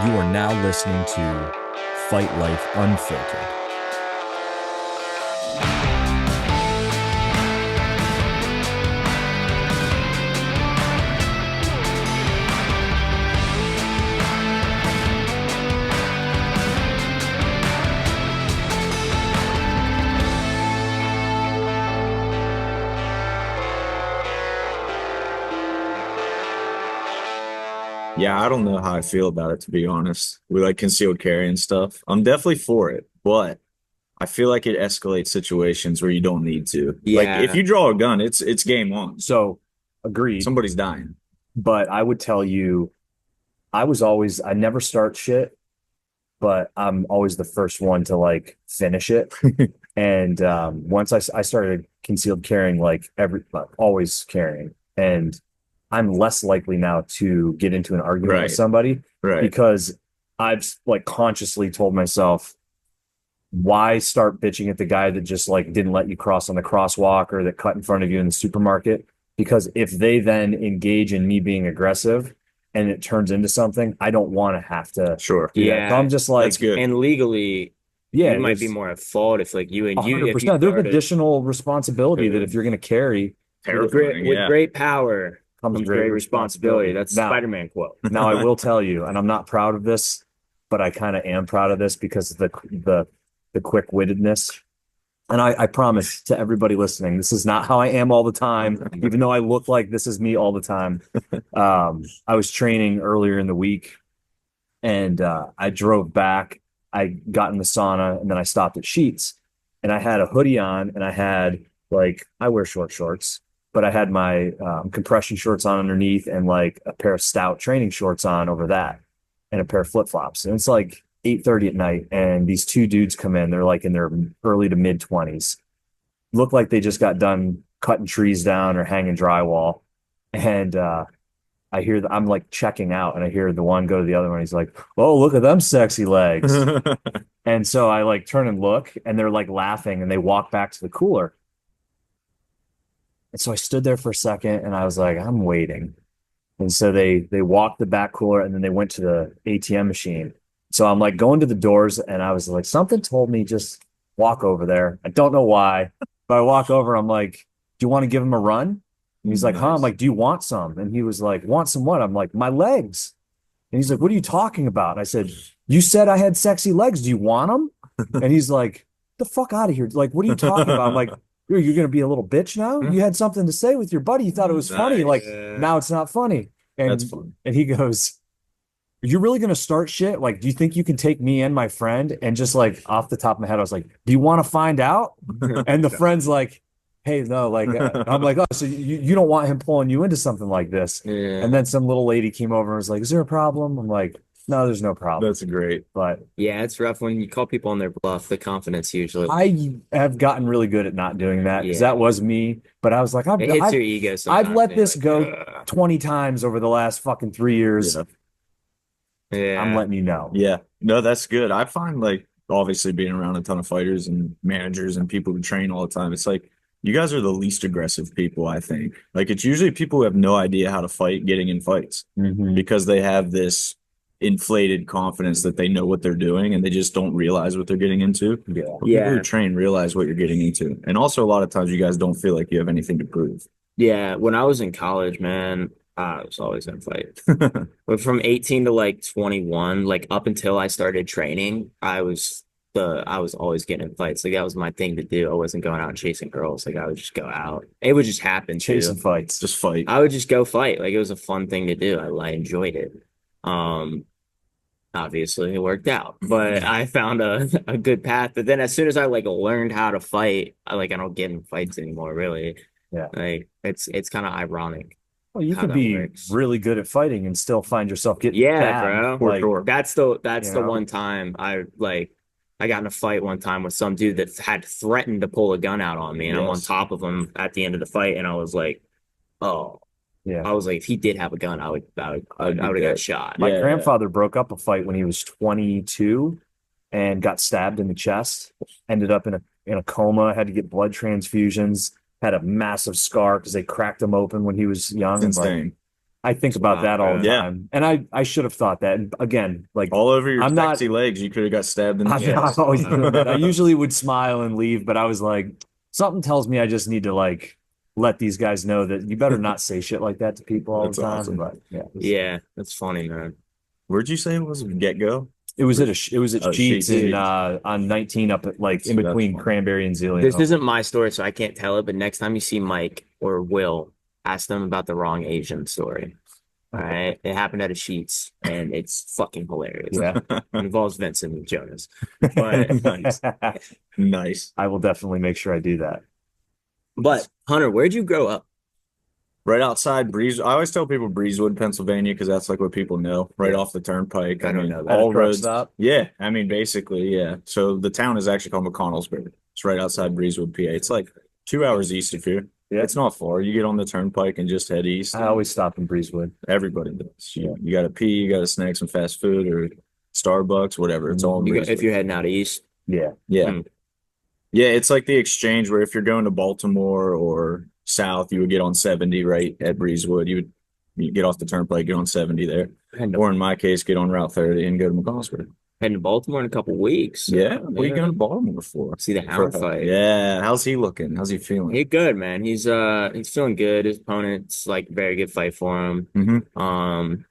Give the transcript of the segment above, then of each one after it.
You are now listening to Fight Life Unfiltered. Yeah, I don't know how I feel about it, to be honest. We like concealed carry and stuff. I'm definitely for it, but I feel like it escalates situations where you don't need to. Like if Yeah. you draw a gun, it's game on. So, agreed. Somebody's dying. But I would tell you, I never start shit, but I'm always the first one to like finish it. And once I started concealed carrying, always carrying, and I'm less likely now to get into an argument with Right, somebody right. because I've like consciously told myself, why start bitching at the guy that just like didn't let you cross on the crosswalk or that cut in front of you in the supermarket? Because if they then engage in me being aggressive and it turns into something, I don't want to have to Sure. do that. So I'm Yeah. just That's like, good. And legally, yeah, you might be there's more at fault if like you and you if you 100%. There's started additional responsibility that if you're going to carry, Terrifying, with yeah. great power comes comes great great responsibility. responsibility. That's Now, Spider-Man quote. now I will tell you, and I'm not proud of this, but I kind of am proud of this because of the quick-wittedness. And I promise to everybody listening, this is not how I am all the time, even though I look like this is me all the time. I was training earlier in the week and I drove back. I got in the sauna and then I stopped at Sheets and I had a hoodie on and I had like, I wear short shorts, but I had my compression shorts on underneath and like a pair of stout training shorts on over that and a pair of flip flops. And it's like 8:30 at night. And these two dudes come in, they're like in their early to mid 20s, look like they just got done cutting trees down or hanging drywall. And I hear that I'm like checking out and I hear the one go to the other one. He's like, "Oh, look at them sexy legs." And so I like turn and look and they're like laughing and they walk back to the cooler. And so I stood there for a second and I was like, I'm waiting. And so they walked the back cooler and then they went to the ATM machine. So I'm like going to the doors and I was like, something told me just walk over there. I don't know why, but I walk over. I'm like, do you want to give him a run? And he's like, huh? I'm Nice. like, do you want some? And he was like, want some what? I'm like, my legs. And he's like, what are you talking about? And I said, you said I had sexy legs. Do you want them? And he's like, the fuck out of here. Like, what are you talking about? I'm like, you're going to be a little bitch now? You had something to say with your buddy. You thought it was funny. Like, Nice. Yeah. now it's not funny. That's And fun. and he goes, are you really going to start shit? Like, do you think you can take me and my friend? And just like off the top of my head, I was like, do you want to find out? And the friend's like, hey, no, like, I'm like, oh, so you don't want him pulling you into something like this. Yeah. And then some little lady came over and was like, is there a problem? I'm like, no, there's no problem. That's great. But Yeah, it's rough when you call people on their bluff, the confidence usually I have gotten really good at not doing that because yeah. that was me. But I was like, It hits your ego I've sometimes. let And you're this like, go ugh. 20 times over the last fucking 3 years. Yeah. I'm Yeah. letting you know. Yeah. No, that's good. I find like obviously being around a ton of fighters and managers and people who train all the time, it's like you guys are the least aggressive people, I think. Like it's usually people who have no idea how to fight getting in fights Mhm. because they have this inflated confidence that they know what they're doing and they just don't realize what they're getting into. Yeah. But people Yeah. who train realize what you're getting into. And also a lot of times you guys don't feel like you have anything to prove. Yeah. When I was in college, man, I was always in a fight. But from 18 to like 21, like up until I started training, I was always getting in fights. Like that was my thing to do. I wasn't going out and chasing girls. Like I would just go out. It would just happen Chasing too. fights. Just fight. I would just go fight. Like it was a fun thing to do. I enjoyed it. Um, Obviously it worked out, but I found a good path. But then as soon as I like learned how to fight, I don't get in fights anymore, really. Yeah. Like it's kind of ironic Well, you how could that be works. really good at fighting and still find yourself getting Yeah, stabbed. bro. For Like, sure. That's you the know? one time I got in a fight one time with some dude that had threatened to pull a gun out on me, and I'm on Yes. top of him at the end of the fight, and I was like, oh, Yeah. I was like, if he did have a gun, I would I'd be have dead. got shot. My Yeah. grandfather broke up a fight when he was 22 and got stabbed in the chest, ended up in a coma, had to get blood transfusions, had a massive scar because they cracked him open when he was young. It's And like, insane. I think about that all the Yeah. time, and I should have thought that. And again, like All over your I'm not- sexy legs, you could have got stabbed in the I'm chest. not always doing that. I usually would smile and leave, but I was like, something tells me I just need to like let these guys know that you better not say shit like that to people all That's the time. awesome. But yeah, Yeah, that's funny, man. Where'd you say it was? Get go? it was it was at Oh, Sheets Sheetz. in on 19 up at like in That's between funny. Cranberry and Zillion. This isn't my story, so I can't tell it. But next time you see Mike or Will, ask them about the wrong Asian story. All right, it happened at a Sheets, and it's fucking hilarious. Yeah. It involves Vincent and Jonas. But Nice. Nice. I will definitely make sure I do that. but Hunter, where'd you grow up? Right outside Breeze. I always tell people Breezewood, Pennsylvania, because that's like what people know. Right off the turnpike. I don't know that. All At a truck roads. stop? Yeah, I mean, basically, yeah. So the town is actually called McConnellsburg. It's right outside Breezewood, PA. It's like 2 hours east of here. Yeah. It's not far. You get on the turnpike and just head east. I always stop in Breezewood. Everybody does. You got to pee, you got to snack some fast food or Starbucks, whatever. It's all in If Breezewood. you're heading out east, Yeah. Yeah. Hmm. Yeah, it's like the exchange where if you're going to Baltimore or south, you would get on 70 right at Breezewood. You get off the turnpike, get on 70 there. Or in my case, get on Route 30 and go to McConnellsburg. heading to Baltimore in a couple weeks. So, Yeah. What are you going to Baltimore for? See the Hound fight. Yeah. How's he looking? How's he feeling? He's good, man. He's feeling good. His opponent's like very good fight for him. Mhm.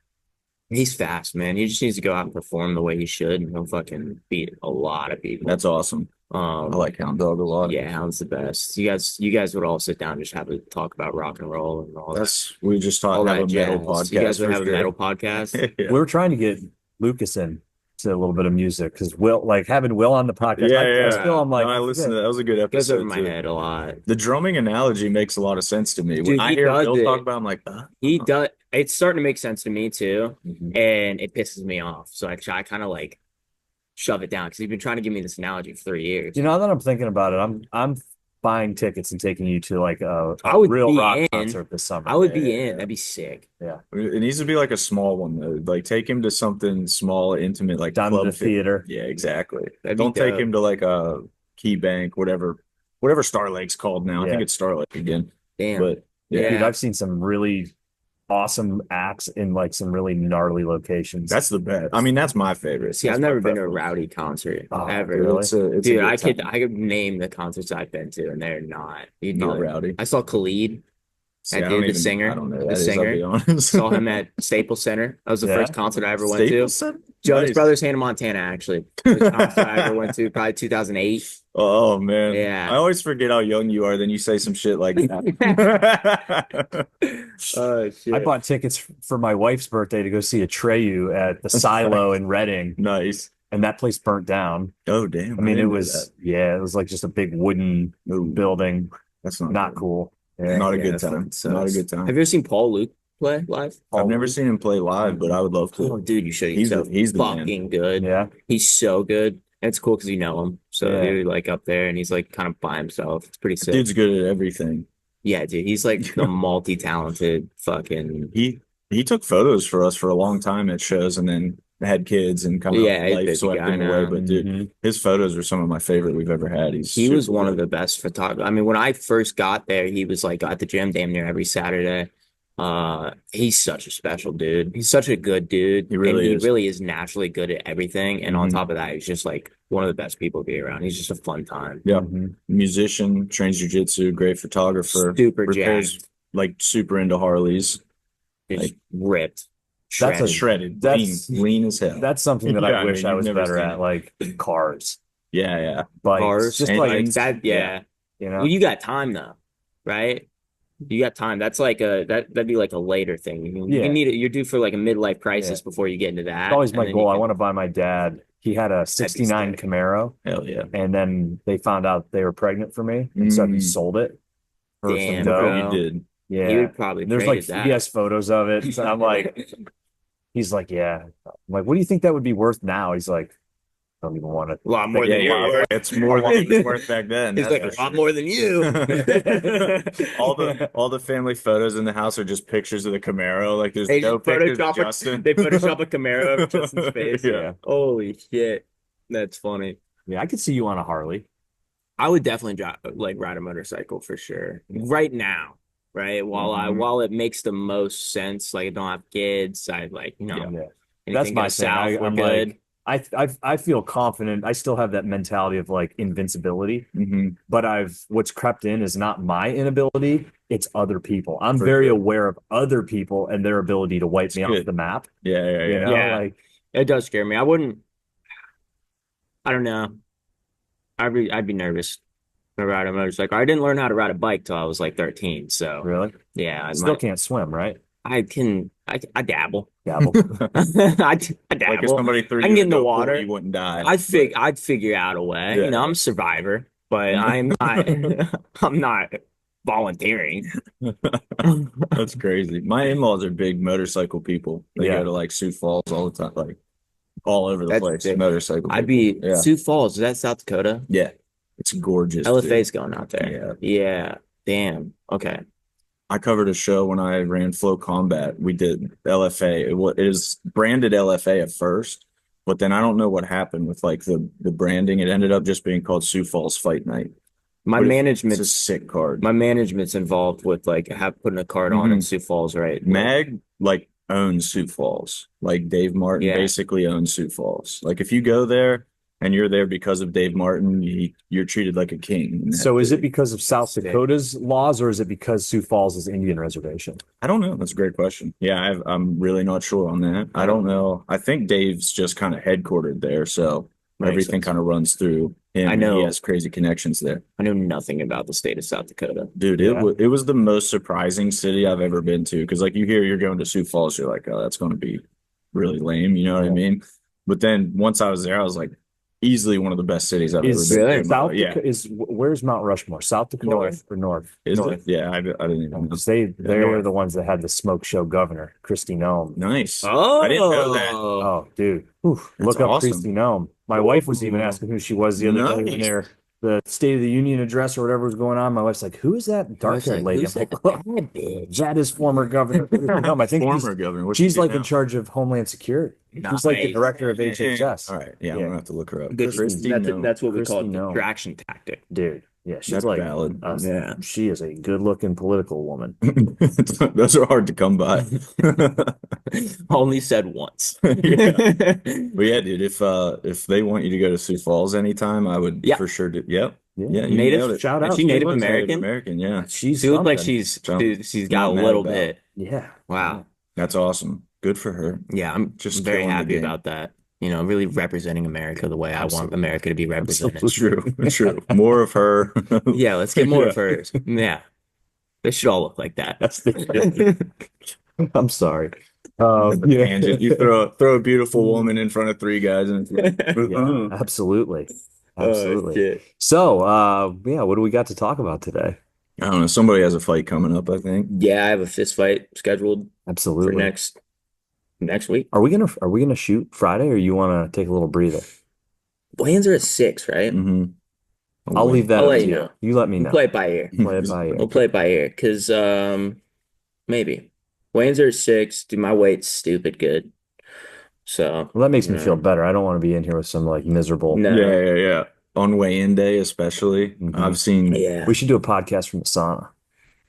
He's fast, man. He just needs to go out and perform the way he should, and he'll fucking beat a lot of people. That's awesome. I like Hound Dog a lot. Yeah, Hound's the best. You guys would all sit down and just have a talk about rock and roll and all We just all thought have that a metal jazz. podcast. You guys would for have a sure. metal podcast. Yeah. We were trying to get Lucas in to a little bit of music because Will, like having Will on the podcast. Yeah, I still, I'm like, No, I listened to that. That was a good Goes episode. over my too. head a lot. The drumming analogy makes a lot of sense to me. Dude, When I he hear does Bill it. talk about it, I'm like, He does. It's starting to make sense to me too, Mhm. and it pisses me off. So I kind of like shove it down because he's been trying to give me this analogy for 3 years. you know, now that I'm thinking about it, I'm buying tickets and taking you to like a I would real be rock in. concert this summer. I would be Yeah. in. That'd be sick. It needs to be like a small one though. Like take him to something small, intimate, like Down to club the theater. Yeah, exactly. That'd be Don't take dope. him to like a Key Bank, whatever Star Lake's called now. I think Yeah. it's Star Lake again. Damn. But Yeah. Dude, I've seen some really awesome acts in like some really gnarly locations. that's the best. I mean, that's my favorite. See, That's I've my never been to a preference. rowdy concert Oh, ever. really? It's a Dude, good I could time. name the concerts I've been to, and they're not. You'd be Not like- rowdy. I saw Khalid. See, That I dude, don't the even- singer, I don't know who the that is, I'll singer. be honest. Saw him at Staples Center. That was the Yeah? first concert I ever went to. Staples Center? Jonas Nice. Brothers, Hannah Montana, actually. First concert I ever went to, probably 2008. Oh man. Yeah. I always forget how young you are. Then you say some shit like that. Oh shit! I bought tickets for my wife's birthday to go see a Treyu at the Silo in Reading, Nice. and that place burnt down. Oh damn. I mean, it didn't know was it was like just a big wooden that. Ooh, building, that's not good. cool. Yeah. Not a Yeah, good that time. fucking sucks. Not a good time. Have you ever seen Paul Luke play live? I've never seen him play live, but I would love Oh, to. dude, you should. He's He's so he's the man. fucking good. Yeah, He's so good. And it's cool because you know him. So Yeah. you're like up there, and he's like kind of by himself. It's pretty sick. Dude's good at everything. Yeah, dude. He's like the multi-talented fucking. He took photos for us for a long time at shows, and then had kids and kind of Yeah, he's a life busy swept guy him now. away. But dude, Mhm. his photos are some of my favorite we've ever had. He was super one of good. the best photographers. I mean, when I first got there, he was like at the gym damn near every Saturday. He's such a special dude. He's such a good dude. He really and is. he really is naturally good at everything. And on Mhm. top of that, he's just like one of the best people to be around. He's just a fun time. Yeah. Mhm. Musician, trains jujitsu, great photographer, Super repairs, jacked. like super into Harleys, Just like- ripped. That's a Shredded. shredded, That's- lean as hell. That's something that Yeah, I I wish mean, I you've was never better seen at, it. like cars, yeah. bikes, Cars. just and like Like that, yeah. you know. Well, you got time though, right? You got time. That's like that'd be like a later thing. Yeah. You need it. You're due for like a midlife crisis before you get into that. It's always and my then goal. you I can- want to buy my dad. He had a '69 sick. Camaro, Hell yeah. and then they found out they were pregnant for me, and so he Mm. sold it for Damn, some dough. bro. You did. Yeah, You would probably And there's trade like that. he has photos of it. So I'm like, he's like, yeah. I'm like, what do you think that would be worth now? He's like, I don't even want to. a lot more Yeah, than you're yeah, worth. it's more than it was worth back then. He's that's like for a lot sure. more than you. all the family photos in the house are just pictures of the Camaro. Like there's They no just pictures of Photoshop Justin. they Photoshop a Camaro of Justin's face. Yeah. Holy shit, that's funny. Yeah, I could see you on a Harley. I would definitely ride a motorcycle for sure. Right now, right? While it makes the most sense, like I don't have kids, I like, Yeah. anything That's go my thing. south, we're I'm good. like, I feel confident. I still have that mentality of like invincibility, but what's crept in is not my inability, it's other people. I'm For very sure. aware of other people and their ability to wipe me off good. the map. Yeah. You know, Yeah. like It does scare me. I don't know. I'd be nervous to ride a motorcycle. I didn't learn how to ride a bike till I was like 13. So really, yeah, still can't swim, right? I dabble. Dabble. I Like if dabble. somebody threw I can you get in in the a pool, water. you wouldn't die. I'd figure out a way. Yeah. You know, I'm a survivor, but I'm not I'm not volunteering. That's crazy. My in-laws are big motorcycle people. They Yeah. go to like Sioux Falls all the time, like all over the That's place. sick. Motorcycle I'd people. be Yeah. Sioux Falls. Is that South Dakota? Yeah. It's gorgeous. LFA's Too. going out there. Yeah. Yeah. Damn. Okay. I covered a show when I ran Flow Combat. We did LFA. It was branded LFA at first, but then I don't know what happened with like the branding. It ended up just being called Sioux Falls Fight Night. My But it's a management's sick card. my management's involved with like putting a card on in Sioux Falls, right? Mag like owns Sioux Falls. Like Dave Martin Yeah. basically owns Sioux Falls. Like if you go there and you're there because of Dave Martin, you're treated like a king. in that So is it city. because of South Dakota's laws, or is it because Sioux Falls is Indian reservation? I don't know. That's a great question. Yeah, I'm really not sure on that. I don't know. I think Dave's just kind of headquartered there, so Makes everything sense. kind of runs through him. I know. He has crazy connections there. I know nothing about the state of South Dakota. Dude, Yeah. it was the most surprising city I've ever been to. Because like you hear you're going to Sioux Falls, you're like, oh, that's going to be really lame. You know what I Yeah. mean? But then once I was there, I was like, easily one of the best cities I've Is ever been Really? to. South Yeah. where's Mount Rushmore? South Dakota North. or North? Is North. it? Yeah, I didn't even know. Because they're North. the ones that had the smoke show governor, Christy Nome. Nice. Oh, I didn't know that. Oh, dude. Oof. That's Look up awesome. Christy Nome. My wife was even asking who she was the other day when Nice. their the State of the Union address or whatever was going on. My wife's like, who is that dark-haired lady? Who's I'm like, that "Oh, bad bitch? that is former Governor Christy Nome. I think Former governor. What's she's she like now? in charge of Homeland Security. She's like the Nice. director of HHS. All right. Yeah, I'm Yeah. gonna have to look her up. Good. Christy That's Nome. what we call Christy a Nome. distraction tactic. Dude. Yeah, she's That's like valid. Yeah. she is a good-looking political woman. Those are hard to come by. Only said once. But yeah, dude, if they want you to go to Sioux Falls anytime, I would Yeah. for sure do. Yep. Yeah, you Native? nailed it. Shout Is out. she Native looks American? American, yeah. She's She looks like something. she's got a Not mad little about. bit. Yeah. Wow. That's awesome. Good for her. Yeah, I'm Just very killing the happy game. about that. You know, really representing America the way I want Absolutely. America to be represented. True. True. More of her. Yeah, let's get more of Yeah. hers. Yeah. They should all look like that. That's the I'm sorry. Yeah. Tangent. You throw a beautiful woman in front of three guys and Yeah, absolutely. Absolutely. shit. So, yeah, what do we got to talk about today? I don't know. Somebody has a fight coming up, I think. Yeah, I have a fist fight scheduled for Absolutely. next week. Are we gonna shoot Friday, or you want to take a little breather? Weigh-ins are at 6, right? Mm-hmm. I'll leave that I'll up let to you you. know. You let me We'll know. play it by ear. Play it by ear. We'll play it by ear because maybe weigh-ins are at 6. Dude, my weight's stupid good. So Well, that makes me Yeah. feel better. I don't want to be in here with some like miserable. No. Yeah. On weigh-in day, especially. Mhm. I've seen. yeah, We should do a podcast from the sauna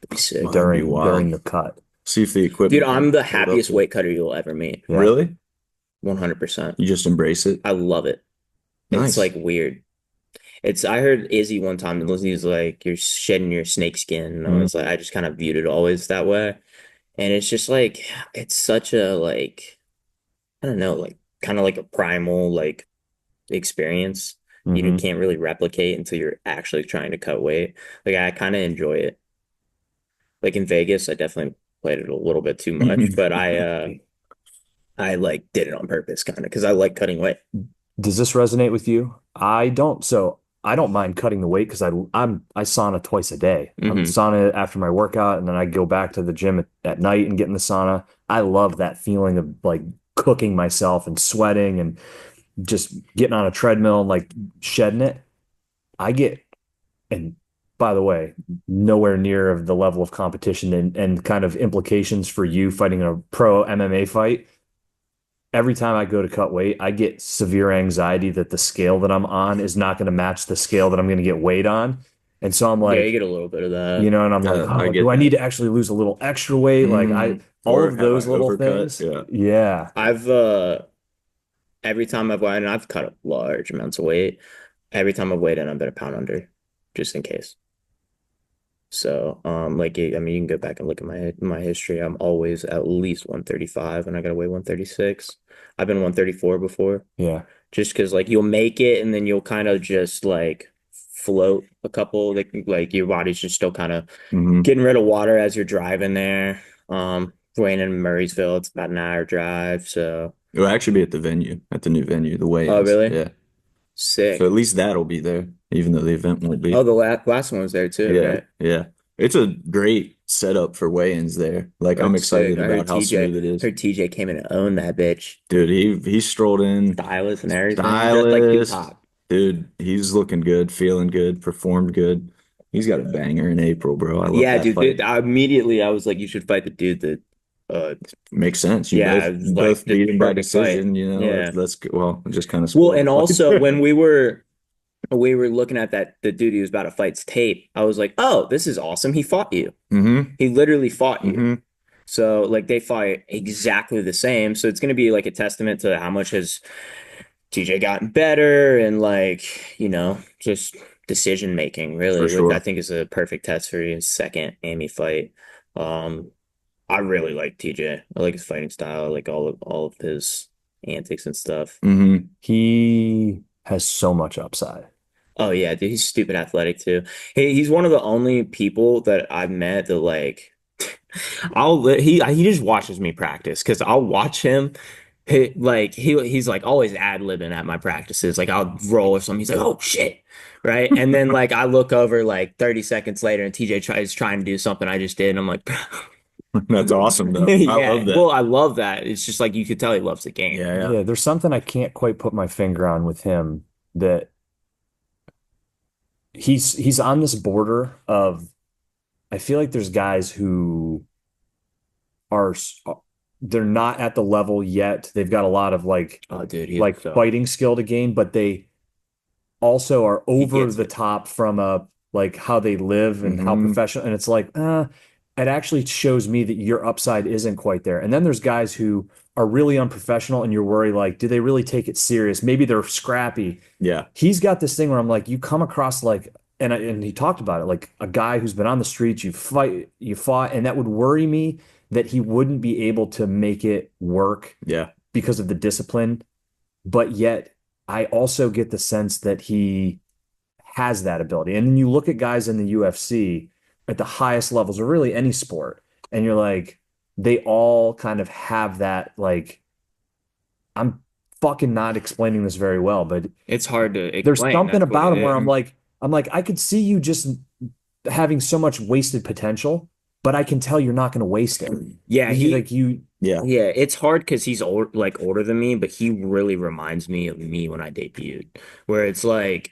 that'd be sick. Wow. That'd be wild. during the cut. See if the equipment. Dude, I'm the can hold up happiest to it. weight cutter you'll ever meet. Yeah. Really? 100%. You just embrace it. I love it. Nice. It's like weird. I heard Izzy one time, and he was like, you're shedding your snake skin. And I was like, I just kind of viewed it always that way. And it's just like, it's such a like, I don't know, like kind of like a primal like experience you Mhm. can't really replicate until you're actually trying to cut weight. Like I kind of enjoy it. Like in Vegas, I definitely played it a little bit too much, but I like did it on purpose kind of because I like cutting weight. Does this resonate with you? I don't. So I don't mind cutting the weight because I sauna twice a day. I'm Mhm. sauna after my workout, and then I go back to the gym at night and get in the sauna. I love that feeling of like cooking myself and sweating and just getting on a treadmill and like shedding it. And by the way, nowhere near of the level of competition and kind of implications for you fighting a pro MMA fight. Every time I go to cut weight, I get severe anxiety that the scale that I'm on is not going to match the scale that I'm going to get weighed on. And so I'm Yeah, you like, get a little bit of you that. know, and I'm like, I oh, get do I that. need to actually lose a little extra weight? Like all Or of have I those little overcut? things. Yeah. Yeah. I've every time I've weighed, and I've cut up large amounts of weight. Every time I've weighed in, I've been a pound under, just in case. So, like, I mean, you can go back and look at my history. I'm always at least 135, and I gotta weigh 136. I've been 134 before, Yeah. just because like you'll make it, and then you'll kind of just like float a couple. Like your body's just still kind of Hmm. getting rid of water as you're driving there. Weighing in Murraysville, it's about an hour drive. So, It'll actually be at the venue, at the new venue, the oh weigh-ins. really? Yeah. So at Sick. least that'll be there, even though the event won't Oh, be. the last one was there too, Yeah. right? Yeah. It's a great setup for weigh-ins there. Like I'm That's sick. excited I about how smooth it is. heard TJ came in and owned that bitch. Dude, he strolled in, Stylist and everything. He dressed like stylist. Tupac. Dude, he's looking good, feeling good, performed good. He's got a banger in April, bro. I love Yeah, that fight. dude, immediately I was like, you should fight the dude that uh Makes sense. You yeah, both it was you like both the beat him by perfect fight. decision, you know. Yeah. Let's go. Well, just kind of Well, spoiled and also when the we were looking at that the dude he was about to fight's tape, I was like, oh, this is awesome. He fought you. fight. Mm-hmm. He literally fought you. Mm-hmm. So like they fight exactly the same. So it's gonna be like a testament to how much has TJ gotten better and like, just decision making For really, which I sure. think is a perfect test for his second Amy fight. Um, I really like TJ. I like his fighting style. I like all of his antics and stuff. Mm-hmm. He has so much upside. Oh yeah, dude, he's stupid athletic too. He's one of the only people that I've met that like he just watches me practice because I'll watch him. He's like always ad-libbing at my practices. Like I'll roll or something. He's like, "Oh shit." Right? And then like I look over like 30 seconds later and TJ tries trying to do something I just did and I'm like, That's awesome though. I love yeah. that. Well, I love that. It's just like you could tell he loves the game. Yeah, yeah. Yeah, there's something I can't quite put my finger on with him that he's on this border of I feel like there's guys who are they're not at the level yet. They've got a lot of Oh, dude, he's like so fighting skill to gain, but they also are he over gets the it. top from like how they live and how Mm-hmm. professional. And it's like, it actually shows me that your upside isn't quite there. And then there's guys who are really unprofessional and you're worried, like, do they really take it serious? Maybe they're scrappy. Yeah. He's got this thing where I'm like, you come across like, and he talked about it, like a guy who's been on the streets, you fought, and that would worry me that he wouldn't be able to make it work Yeah. because of the discipline. But yet, I also get the sense that he has that ability. And then you look at guys in the UFC at the highest levels, or really any sport, and you're like, they all kind of have that, like, I'm fucking not explaining this very well, but It's hard to there's explain. something That's what about it him where is. I'm like, I could see you just having so much wasted potential, but I can tell you're not going to waste it. Yeah, Like you, Yeah. yeah, it's hard because he's older than me, but he really reminds me of me when I debuted, where it's like,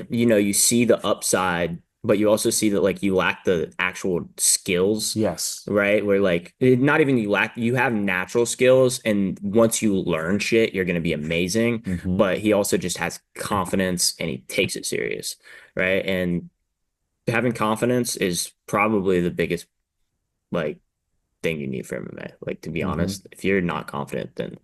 you see the upside, but you also see that like you lack the actual skills, yes. right? Where like not even you have natural skills, and once you learn shit, you're gonna be amazing. Mhm. But he also just has confidence and he takes it serious, right? And having confidence is probably the biggest like thing you need for MMA. Like to be Mhm. honest, if you're not confident, then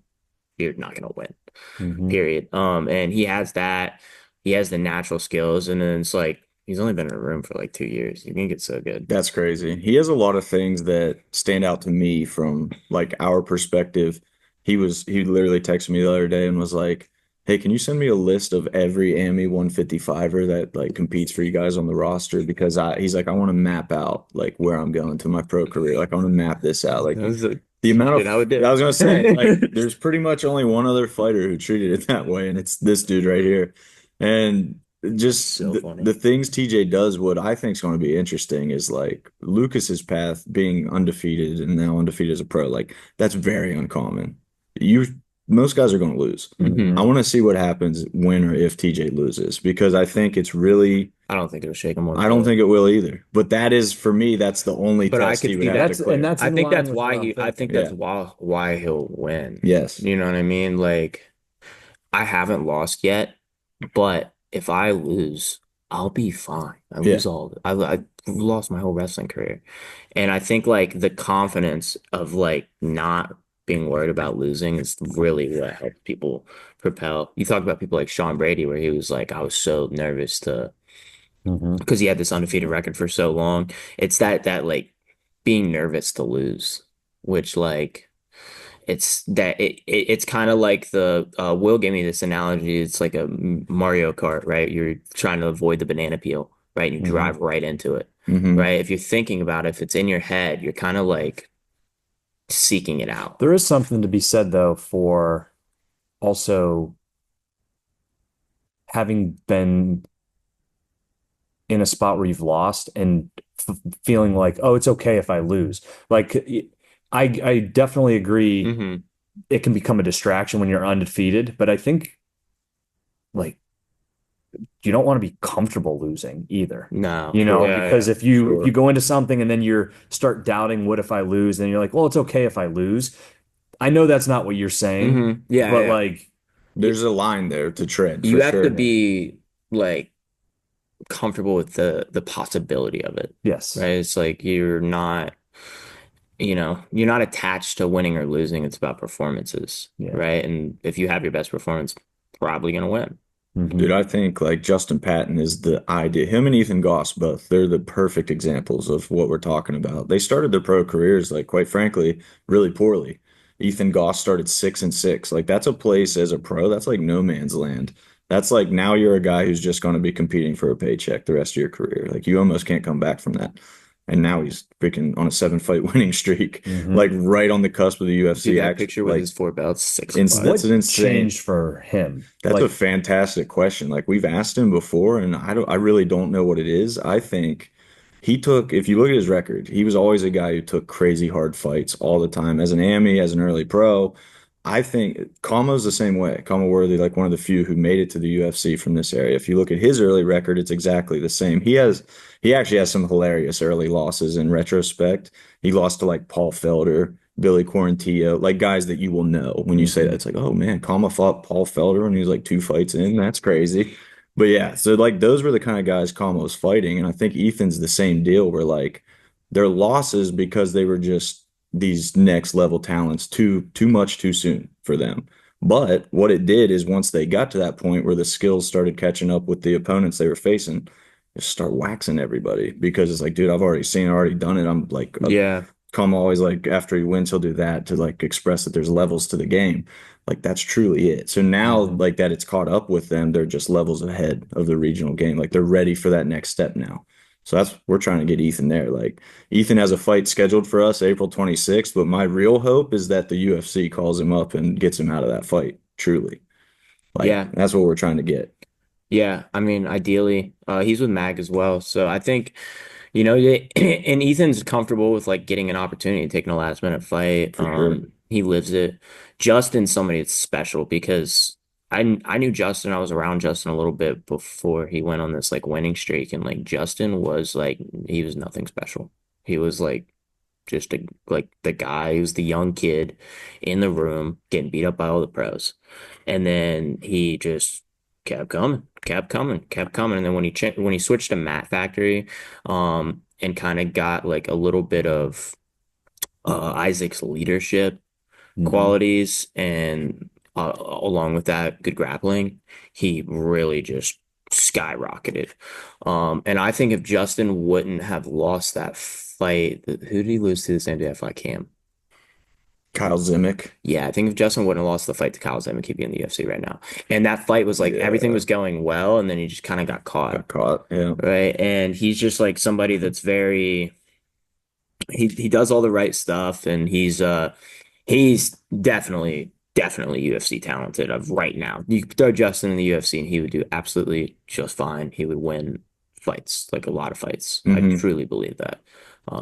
you're not gonna win. Mhm. Period. And he has that. He has the natural skills, and then it's like he's only been in a room for like 2 years. You're gonna get so good. That's crazy. He has a lot of things that stand out to me from like our perspective. He literally texted me the other day and was like, "Hey, can you send me a list of every AMI 155er that like competes for you guys on the roster? Because he's like, I want to map out like where I'm going to my pro career. Like I want to map this out. Like That's the the amount shit I would of do. I was gonna say, like, there's pretty much only one other fighter who treated it that way, and it's this dude right here. And just So funny. the things TJ does, what I think is going to be interesting is like Lucas's path being undefeated and now undefeated as a pro. Like that's very uncommon. You Most guys are going to lose. Mhm. I want to see what happens when or if TJ loses because I think it's really I don't think it'll shake him one I don't bit. think it will either. But that is for me, that's the only But I test could he would see have that. to That's clear. and that's I in think line that's with why what I'm I think thinking. that's why he'll win. Yes. You know what I mean? Like I haven't lost yet, but if I lose, I'll be fine. I Yeah. lose all. I lost my whole wrestling career, and I think like the confidence of like not being worried about losing is really what helps people propel. You talk about people like Sean Brady, where he was like, I was so nervous to Mhm. because he had this undefeated record for so long. It's that like being nervous to lose, which like it's kind of like the Will gave me this analogy. It's like a Mario Kart, right? You're trying to avoid the banana peel, right? And you Mhm. drive right into it, Hmm. right? If you're thinking about it, if it's in your head, you're kind of like seeking it out. There is something to be said though for also having been in a spot where you've lost and feeling like, oh, it's okay if I lose. Like I definitely agree Hmm. it can become a distraction when you're undefeated, but I think like you don't want to be comfortable losing either. No, You know, yeah, because yeah, if you Sure. go into something and then you're start doubting what if I lose, then you're like, well, it's okay if I lose. I know that's not what you're saying, yeah, but yeah. like, There's a line there to tread You for have to sure. be like comfortable with the possibility of it, yes, right? It's like you're not attached to winning or losing. It's about performances, yeah. right? And if you have your best performance, probably gonna win. Dude, Hmm. I think like Justin Patton is the idea. Him and Ethan Goss both, they're the perfect examples of what we're talking about. They started their pro careers, like quite frankly, really poorly. Ethan Goss started 6-6. Like that's a place as a pro, that's like no man's land. That's like now you're a guy who's just going to be competing for a paycheck the rest of your career. Like you almost can't come back from that. And now he's freaking on a 7 fight winning streak, Hmm. like right on the cusp of the You see UFC that action. picture with Like his four belts, six and it's five. that's What an insane. changed for him? That's a Like, fantastic question. Like we've asked him before, and I really don't know what it is. I think he took, if you look at his record, he was always a guy who took crazy hard fights all the time. As an AMI, as an early pro, I think Kamo's the same way. Kamo Worthy, like one of the few who made it to the UFC from this area. If you look at his early record, it's exactly the same. He actually has some hilarious early losses in retrospect. He lost to like Paul Felder, Billy Quarantillo, like guys that you will know when you say that. mhm. It's like, oh man, Kama fought Paul Felder when he was like 2 fights in. That's crazy. But yeah, so like those were the kind of guys Kama was fighting. And I think Ethan's the same deal where like their losses because they were just these next level talents too much too soon for them. But what it did is once they got to that point where the skills started catching up with the opponents they were facing, just start waxing everybody because it's like, dude, I've already seen, already done it. I'm like Yeah. Come always like after he wins, he'll do that to like express that there's levels to the game. Like that's truly it. So now, Mhm. like that it's caught up with them, they're just levels ahead of the regional game. Like they're ready for that next step now. So that's we're trying to get Ethan there. Like Ethan has a fight scheduled for us April 26th, but my real hope is that the UFC calls him up and gets him out of that fight. Truly. Like Yeah. that's what we're trying to get Yeah. I mean, ideally, he's with Mag as well. So I think, and Ethan's comfortable with like getting an opportunity, taking a last minute fight. for sure. He lives it. Justin's somebody that's special because I knew Justin. I was around Justin a little bit before he went on this like winning streak, and like Justin was like he was nothing special. He was just like the guy who's the young kid in the room getting beat up by all the pros. And then he just kept coming, kept coming, kept coming. And then when he switched to Matt Factory, and kind of got like a little bit of Isaac's leadership Mhm. qualities and along with that, good grappling, he really just skyrocketed. And I think if Justin wouldn't have lost that fight, who did he lose to the same day I fight Cam? Kyle Zimick Yeah, I think if Justin wouldn't have lost the fight to Kyle Emmett, he'd be in the UFC right now. And that fight was like everything yeah, was going well, and then he just kind of got caught, got caught. Yeah. right? And he's just like somebody that's very he does all the right stuff, and he's definitely UFC talented of right now. You could throw Justin in the UFC, and he would do absolutely just fine. He would win fights, like a lot of fights. I Hmm. truly believe that.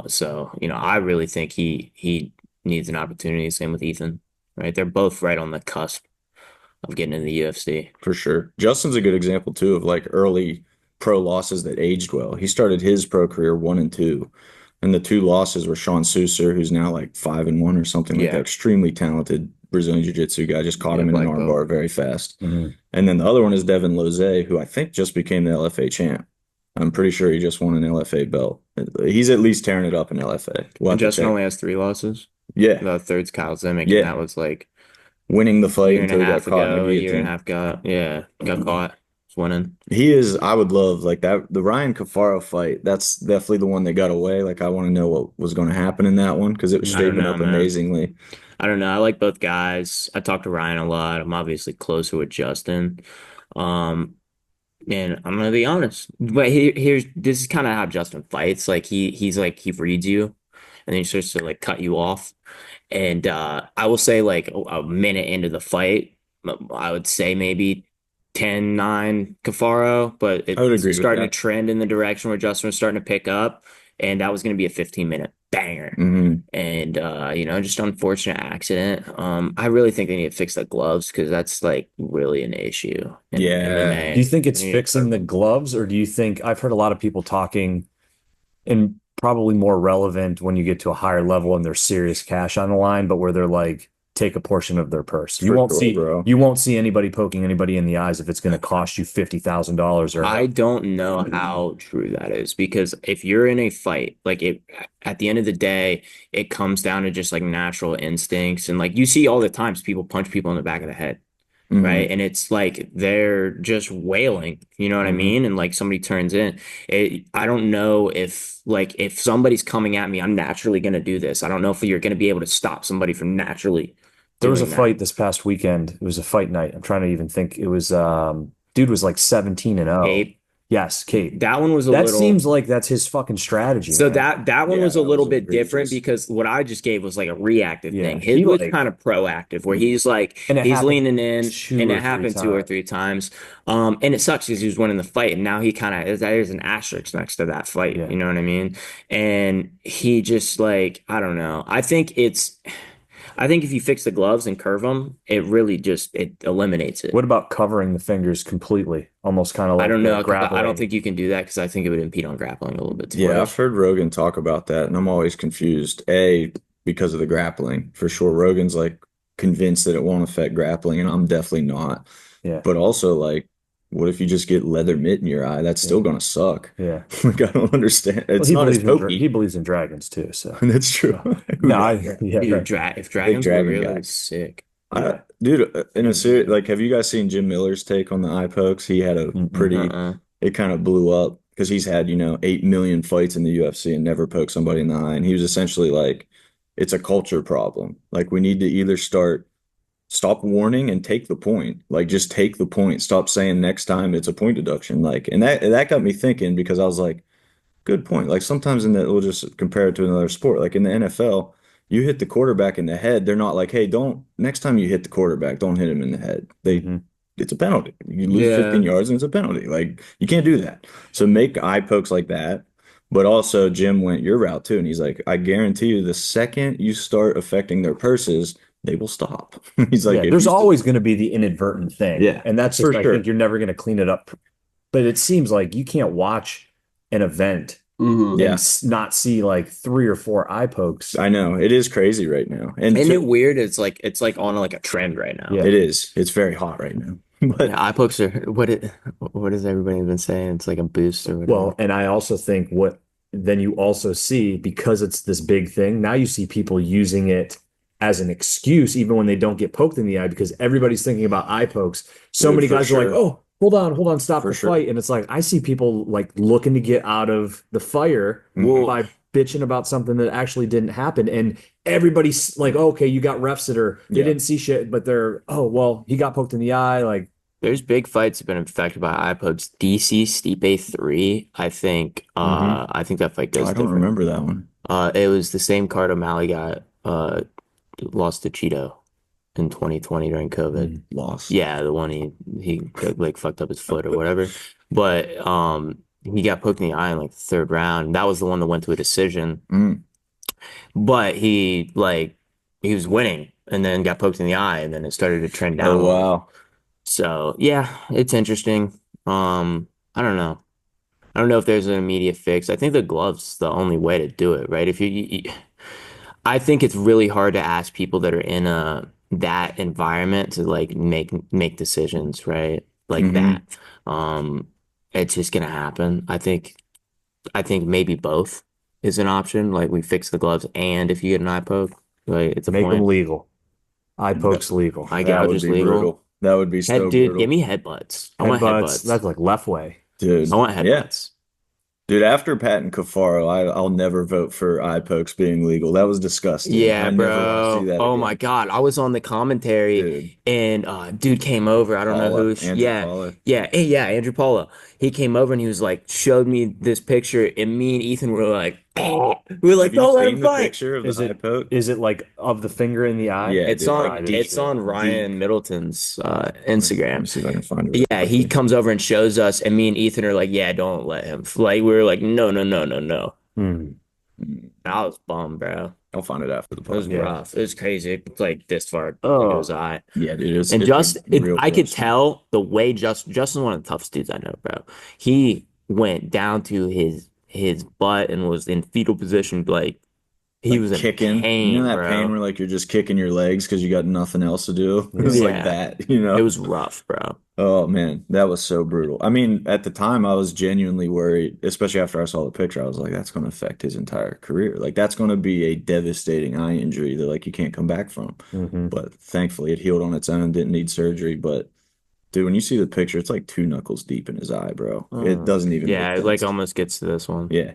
So I really think he needs an opportunity. Same with Ethan, right? They're both right on the cusp of getting in the UFC. For sure. Justin's a good example too of like early pro losses that aged well. He started his pro career 1-2, and the two losses were Sean Souser, who's now like 5-1 or something like that. Yeah, Extremely talented Brazilian Jiu-Jitsu guy, just caught yeah, him in an black belt. armbar very fast. Mhm. And then the other one is Devin Loze, who I think just became the LFA champ. I'm pretty sure he just won an LFA belt. He's at least tearing it up in LFA. We'll And have to Justin check. only has 3 losses. Yeah, The third's Kyle Zimic, and yeah. that was like Winning the a fight year and a until he got half caught in the ago, a year and a guillotine. half got caught. Was winning. He is, I would love like that. The Ryan Cafaro fight, that's definitely the one that got away. Like, I want to know what was going to happen in that one because it was I don't shaping know, up man. amazingly. I don't know. I like both guys. I talk to Ryan a lot. I'm obviously closer with Justin. Um, and I'm gonna be honest. But here's this is kind of how Justin fights. Like he's like he reads you and then he starts to like cut you off. And I will say like a minute into the fight, I would say maybe 10-9 Cafaro, but I would it's agree with starting to that. trend in the direction where Justin was starting to pick up. And that was going to be a 15-minute banger. Hmm. And just unfortunate accident. I really think they need to fix the gloves because that's like really an issue in Yeah. MMA. Do you think it's They need to fixing the gloves, or do you think I've heard a lot of people talking and probably more relevant when you get to a higher level and there's serious cash on the line, but where they're like take a portion of their purse. For sure, bro. You won't see anybody poking anybody in the eyes if it's going to cost you $50,000 or I don't know how true that is because if you're in a fight, like it at the end of the day, it comes down to just like natural instincts and like you see all the times people punch people in the back of the head, right? Hmm. And it's like they're just wailing, you know what I Hmm. mean? And like somebody turns in. I don't know if somebody's coming at me, I'm naturally gonna do this. I don't know if you're gonna be able to stop somebody from naturally there was a doing that. fight this past weekend. It was a fight night. I'm trying to even think. It was dude was like 17-0. Cape. Yes, Kate. That one was a That little. seems like that's his fucking strategy, So man. that one Yeah, was a that little was bit different egregious. because what I just gave was like a reactive Yeah, thing. His he was like, kind of proactive, where he's like and it he's happened leaning in, two and or it three happened two or times. three times. And it sucks because he was winning the fight, and now he kind of there's an asterisk next to that fight. Yeah. You know what I mean? And he just like I don't know. I think if you fix the gloves and curve them, it really just it eliminates it. What about covering the fingers completely? Almost kind of I like don't the know. I don't grappling. think you can do that because I think it would impede on grappling a little bit too Yeah, I've much. heard Rogan talk about that, and I'm always confused. A, because of the grappling, for sure. Rogan's like convinced that it won't affect grappling, and I'm definitely not. Yeah. But also, like, what if you just get leather mitt in your eye? That's still Yeah. gonna suck. Yeah. Like, I don't understand. Well, It's not as he pokey. believes in dragons too. So That's true. no, yeah, Dude, right. if Big dragons were dragon really guy. sick. Yeah. Dude, in a serious, like, have you guys seen Jim Miller's take on the eye pokes? He had a Mm-mm. pretty, Uh-uh. it kind of blew up because he's had, 8 million fights in the UFC and never poked somebody in the eye. And he was essentially like, it's a culture problem. Like, we need to either stop warning and take the point. Like, just take the point. Stop saying next time it's a point deduction. Like, and that got me thinking because I was like, good point. Like sometimes in the we'll just compare it to another sport. Like in the NFL, you hit the quarterback in the head. They're not like, hey, don't next time you hit the quarterback, don't hit him in the head. Hmm. It's a penalty. You lose Yeah. 15 yards and it's a penalty. Like you can't do that. So make eye pokes like that. But also Jim went your route too. And he's like, I guarantee you the second you start affecting their purses, they will stop. He's like, Yeah. if There's you always going to be the inadvertent thing, Yeah, and that's for just I sure. think you're never going to clean it up. But it seems like you can't watch an event and Yeah, not see like three or four eye pokes. I know. It is crazy right now. And Isn't it weird? It's like on like a trend right now. Yeah. it is. It's very hot right now. But Yeah, eye pokes are what has everybody been saying? It's like a boost or whatever. Well, and I also think what then you also see because it's this big thing, now you see people using it as an excuse, even when they don't get poked in the eye, because everybody's thinking about eye pokes. So Dude, many for guys are like, sure. oh, hold on, stop For the sure. fight. And it's like, I see people like looking to get out of the fire Well, by bitching about something that actually didn't happen. And everybody's like, oh, okay, you got refs that are, they Yeah. didn't see shit, but they're, oh, well, he got poked in the eye. Like, There's big fights that have been affected by eye pokes. DC Stipe 3, I think. I think that fight goes I don't different. remember that one. It was the same card O'Malley got. Lost to Cheeto in 2020 during COVID. Lost. Yeah, the one he like fucked up his foot or whatever. But he got poked in the eye in like the third round. That was the one that went to a decision. Mm. But he was winning and then got poked in the eye and then it started to trend down. Oh wow. So yeah, it's interesting. I don't know. I don't know if there's an immediate fix. I think the glove's the only way to do it, right? I think it's really hard to ask people that are in that environment to like make decisions, right? Like Mhm. that. Um, it's just gonna happen. I think maybe both is an option. Like we fix the gloves, and if you get an eye poke, like it's a Make them point. legal. Eye poke's legal. Eye That gouge would is be legal. brutal. That would be so Dude, brutal. give me headbutts. I want Headbutts, headbutts. that's like left way. Dude. I want Yeah. headbutts. Dude, after Pat and Cafaro, I'll never vote for eye pokes being legal. That was disgusting. Yeah, I never want to see bro. that Oh again. my God. I was on the commentary Dude. and dude came over. I don't know who. Andrew Yeah. Paula. Yeah, Andrew Paula. He came over and he was like, showed me this picture, and me and Ethan were like, we were like, Have you don't let seen him the fight. picture of Is the eye it poke? is it like of the finger in the eye? Yeah, It's dude, on like it's deep, on Ryan deep. Middleton's Let Instagram. me see if I can find it. Yeah, he comes over and shows us, and me and Ethan are like, yeah, don't let him. Like we were like, no. Hmm. I was bummed, bro. I'll find it after the It was podcast. Yeah. rough. It was crazy. It's like this far into Oh. his eye. Yeah, dude. And I could gross. tell the way Justin's one of the toughest dudes I know, bro. He went down to his butt and was in fetal position, like he Like was in kicking. pain, You know that bro. pain where like you're just kicking your legs because you got nothing else to do? It was like Yeah. that, you know? It was rough, bro. Oh man, that was so brutal. I mean, at the time I was genuinely worried, especially after I saw the picture. I was like, that's going to affect his entire career. Like that's going to be a devastating eye injury that like you can't come back from. Mhm. But thankfully it healed on its own, didn't need surgery. But dude, when you see the picture, it's like 2 knuckles deep in his eye, bro. It doesn't even Yeah, make it like sense. almost gets to this one. Yeah,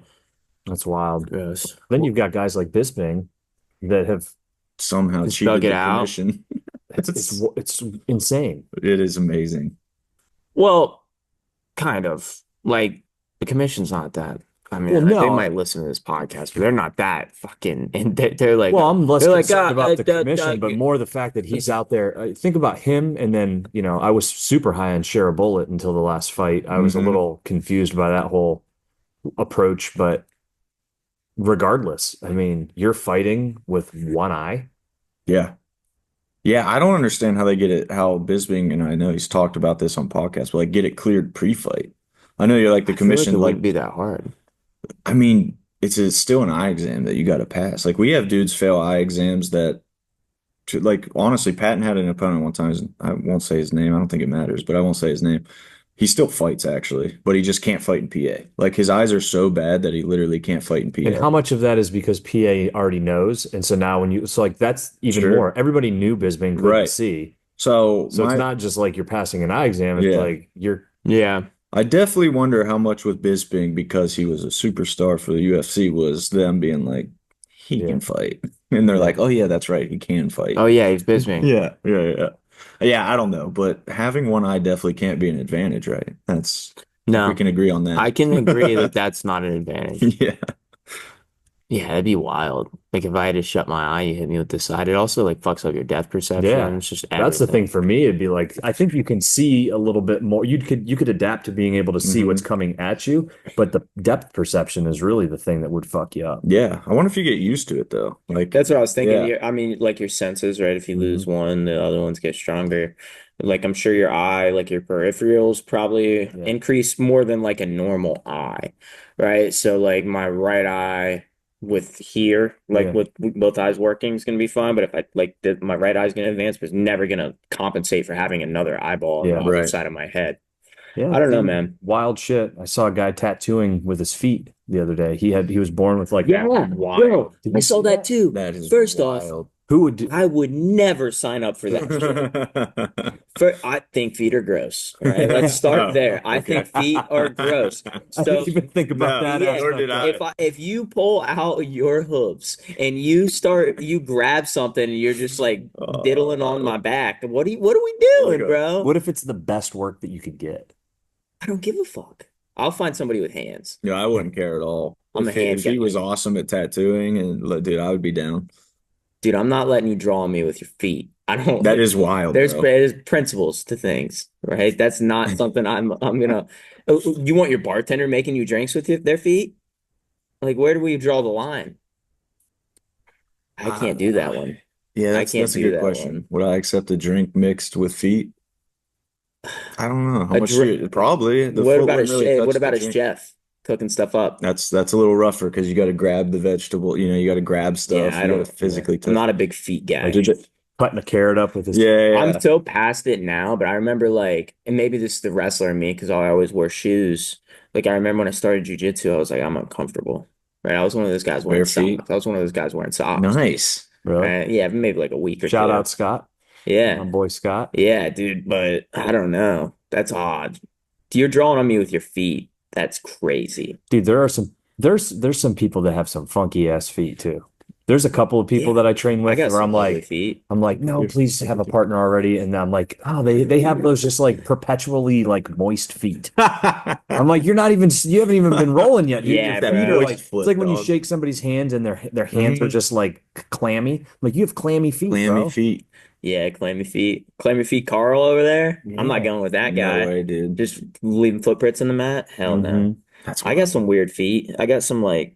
That's wild. Gross. Then you've got guys like Bisping that have somehow Just cheated dug it the out. commission. it's insane. It is amazing. Well, kind of. Like the commission's not that. I mean, Well, no. they might listen to this podcast, but they're not that fucking. And they're like, Well, I'm less they're like, concerned about the "Ah, commission, but more the fact that he's out there. Think about him, and then I was super high on Share a Bullet until the last fight. I was a Mhm. little confused by that whole approach, but regardless, I mean, you're fighting with one eye. Yeah. Yeah, I don't understand how they get it, how Bisping, and I know he's talked about this on podcasts, but like get it cleared pre-fight. I know you're like the I feel like commission, it like, wouldn't be that hard. I mean, it's still an eye exam that you got to pass. Like we have dudes fail eye exams that, like honestly, Patton had an opponent one time. I won't say his name. I don't think it matters, but I won't say his name. He still fights actually, but he just can't fight in PA. Like his eyes are so bad that he literally can't fight in PA. And how much of that is because PA already knows, and so now like that's even Sure. more. Everybody knew Bisping couldn't Right. see, So so it's not just like you're passing an eye exam. It's Yeah. like you're Yeah. I definitely wonder how much with Bisping, because he was a superstar for the UFC, was them being like, he Yeah. can fight. And they're like, oh, yeah, that's right. He can fight. Oh yeah, he's Bisping. Yeah. Yeah, I don't know. But having one eye definitely can't be an advantage, right? We No, can agree on that. I can agree that that's not an advantage. Yeah. Yeah, that'd be wild. Like if I had to shut my eye, you hit me with this side. It also like fucks up your depth perception. Yeah. It's just That's the everything. thing for me. It'd be like I think you can see a little bit more. You could adapt to being able to see Mhm. what's coming at you, but the depth perception is really the thing that would fuck you up. Yeah. I wonder if you get used to it, though. Like, That's what I was thinking. Yeah. I mean, like your senses, right? If you lose one, the other ones get stronger. Like I'm sure your eye, like your peripherals probably Yeah. increase more than like a normal eye, right? So like my right eye with here, like Yeah. with both eyes working is gonna be fine. But if I like my right eye is gonna advance, but it's never gonna compensate for having another eyeball on Yeah. the other Right. side of my head. Yeah, I don't know, dude, man. wild shit. I saw a guy tattooing with his feet the other day. He was born with like Bro, Did I you saw see that too. that is First off, wild. Who would do? I would never sign up for that shit. I think feet are gross. All right, let's start there. I think feet are gross. I So didn't even think about No, that. yeah, aspect did of I. it. if you pull out your hooves and you grab something and you're just like diddling on my back, what are we doing, Like bro? What if it's the best work that you could get? I don't give a fuck. I'll find somebody with hands. Yeah, I wouldn't care at all. I'm a If hand he guy. was awesome at tattooing, and dude, I would be down. Dude, I'm not letting you draw me with your feet. I don't That is wild, bro. there's principles to things, right? That's not something I'm gonna. You want your bartender making you drinks with their feet? Like, where do we draw the line? I can't do that one. Yeah, I can't that's a do good that question. one. Would I accept a drink mixed with feet? I don't know. How A much drink- probably. The What foot about wouldn't really touch what the about a drink. chef cooking stuff up? That's a little rougher because you got to grab the vegetable. You got to grab stuff. Yeah, I You got don't. to physically I'm touch. not a big feet guy. Like, cutting a carrot up with his. Yeah, I'm so past it now, but I remember like, and maybe this is the wrestler in me because I always wore shoes. Like I remember when I started jujitsu, I was like, I'm uncomfortable. Right. I was one of those guys wearing Bare feet. socks. I was one of those guys wearing socks. nice. Really? Right. Yeah, maybe like a week or Shout two. out Scott, my Yeah. boy Scott. Yeah, dude, but I don't know. That's odd. You're drawing on me with your feet. That's crazy. Dude, there's some people that have some funky ass feet too. There's a couple of people Yeah. that I train I with got where some ugly feet. I'm like, no, please have a partner already. And I'm like, oh, they have those just like perpetually like moist feet. I'm like, you haven't even been rolling yet, dude. Yeah, Your bro. feet are like, Foot, it's like when you dog. shake somebody's hands and their hands are Mhm. just like clammy. Like you have clammy feet, Clammy bro. feet. Yeah, clammy feet. Clammy feet Carl over there. I'm not Yeah. going with that No guy. way, dude. Just leaving footprints in the mat? Hell no. Mhm. That's I got some weird feet. I got some like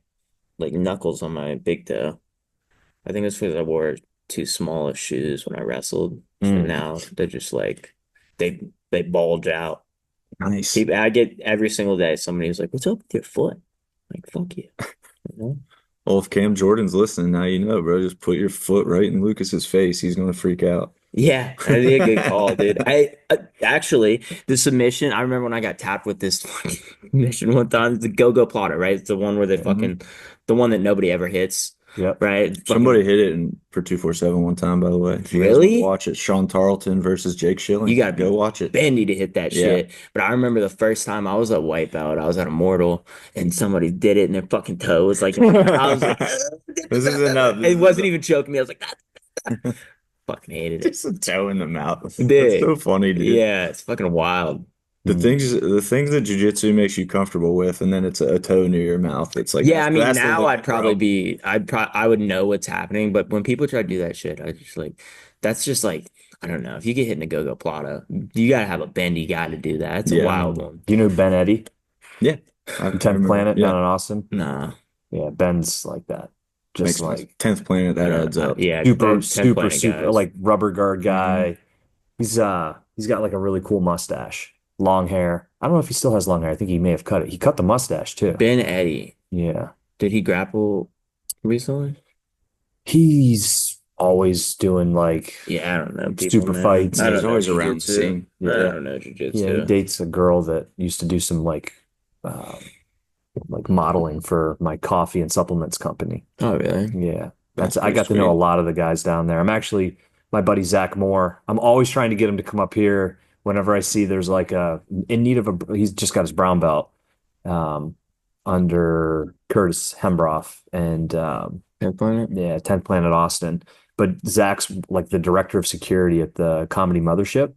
knuckles on my big toe. I think it's because I wore too small of shoes when I wrestled. So Mm. now they're just like they bulge out. nice. I get every single day somebody who's like, "What's up with your foot?" Like, fuck you. You know? Well, if Cam Jordan's listening, now you know, bro. Just put your foot right in Lucas's face. He's gonna freak out. Yeah, that'd be a good call, dude. I actually the submission. I remember when I got tapped with this fucking submission one time. It's the go-go plotter, right? It's the one where they fucking the one that nobody ever hits, Yep. right? Somebody hit it for 247 one time, by the way. If you guys Really? wanna watch it, Sean Tarleton versus Jake Schilling. You gotta go watch it. bendy to hit that Yeah. shit. But I remember the first time I was at white belt, I was at Immortal, and somebody did it, and their fucking toe was like, I was like, This is enough. This it is wasn't enough. even choking me. I was like, fucking hated it. Just a toe in the mouth. That's Dude. so funny, dude. Yeah, it's fucking wild. The things that jujitsu makes you comfortable with, and then it's a toe near your mouth. It's like Yeah, I mean, that's the now limit, I'd probably bro. be, I would know what's happening. But when people try to do that shit, I just like, that's just like, I don't know. If you get hit in a go-go plata, you gotta have a bendy guy to do that. It's a Yeah. wild one. Do you know Ben Eddy, I 10th remember. Planet Yeah, down in Austin? Nah. Yeah, Ben's like that. Just makes sense. like 10th Planet that adds up. Yeah, super, 10 super, planet super guys. like rubber guard Mm-hmm. guy. He's got like a really cool mustache, long hair. I don't know if he still has long hair. I think he may have cut it. He cut the mustache too. Ben Eddy. Yeah. Did he grapple recently? He's always doing like Yeah, I don't know. People, super man. fights. I don't He's know always around the jujitsu. scene. I don't know jujitsu. yeah, he dates a girl that used to do some like modeling for my coffee and supplements company. Oh, really? Yeah. That's I pretty got to know a sweet. lot of the guys down there. I'm actually my buddy Zach Moore. I'm always trying to get him to come up here whenever I see there's like in need of he's just got his brown belt under Curtis Hembroff and 10th planet? yeah, 10th Planet Austin. But Zach's like the director of security at the Comedy Mothership.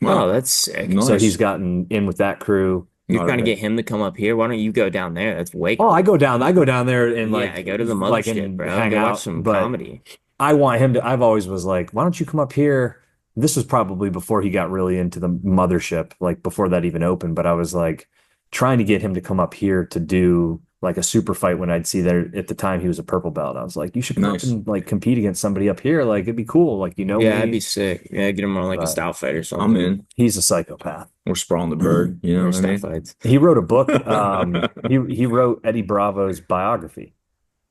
Oh, that's sick. Nice. So he's gotten in with that crew. You're Not trying to bad. get him to come up here. Why don't you go down there? That's way Oh, cool. I go down there and Yeah, like go to the like mothership, and bro. hang Go out. watch some But comedy. I want him to. I've always was like, why don't you come up here? This was probably before he got really into the mothership, like before that even opened. But I was like trying to get him to come up here to do like a super fight when I'd see that at the time he was a purple belt. I was like, you should come Nice. up and like compete against somebody up here. Like it'd be cool. Like, you know, Yeah, me. that'd be sick. Yeah, get him on like a But style fight or something. I'm in. He's a psychopath. We're sprawling the bird. You know Or what I style mean? fights. He wrote a book. He wrote Eddie Bravo's biography,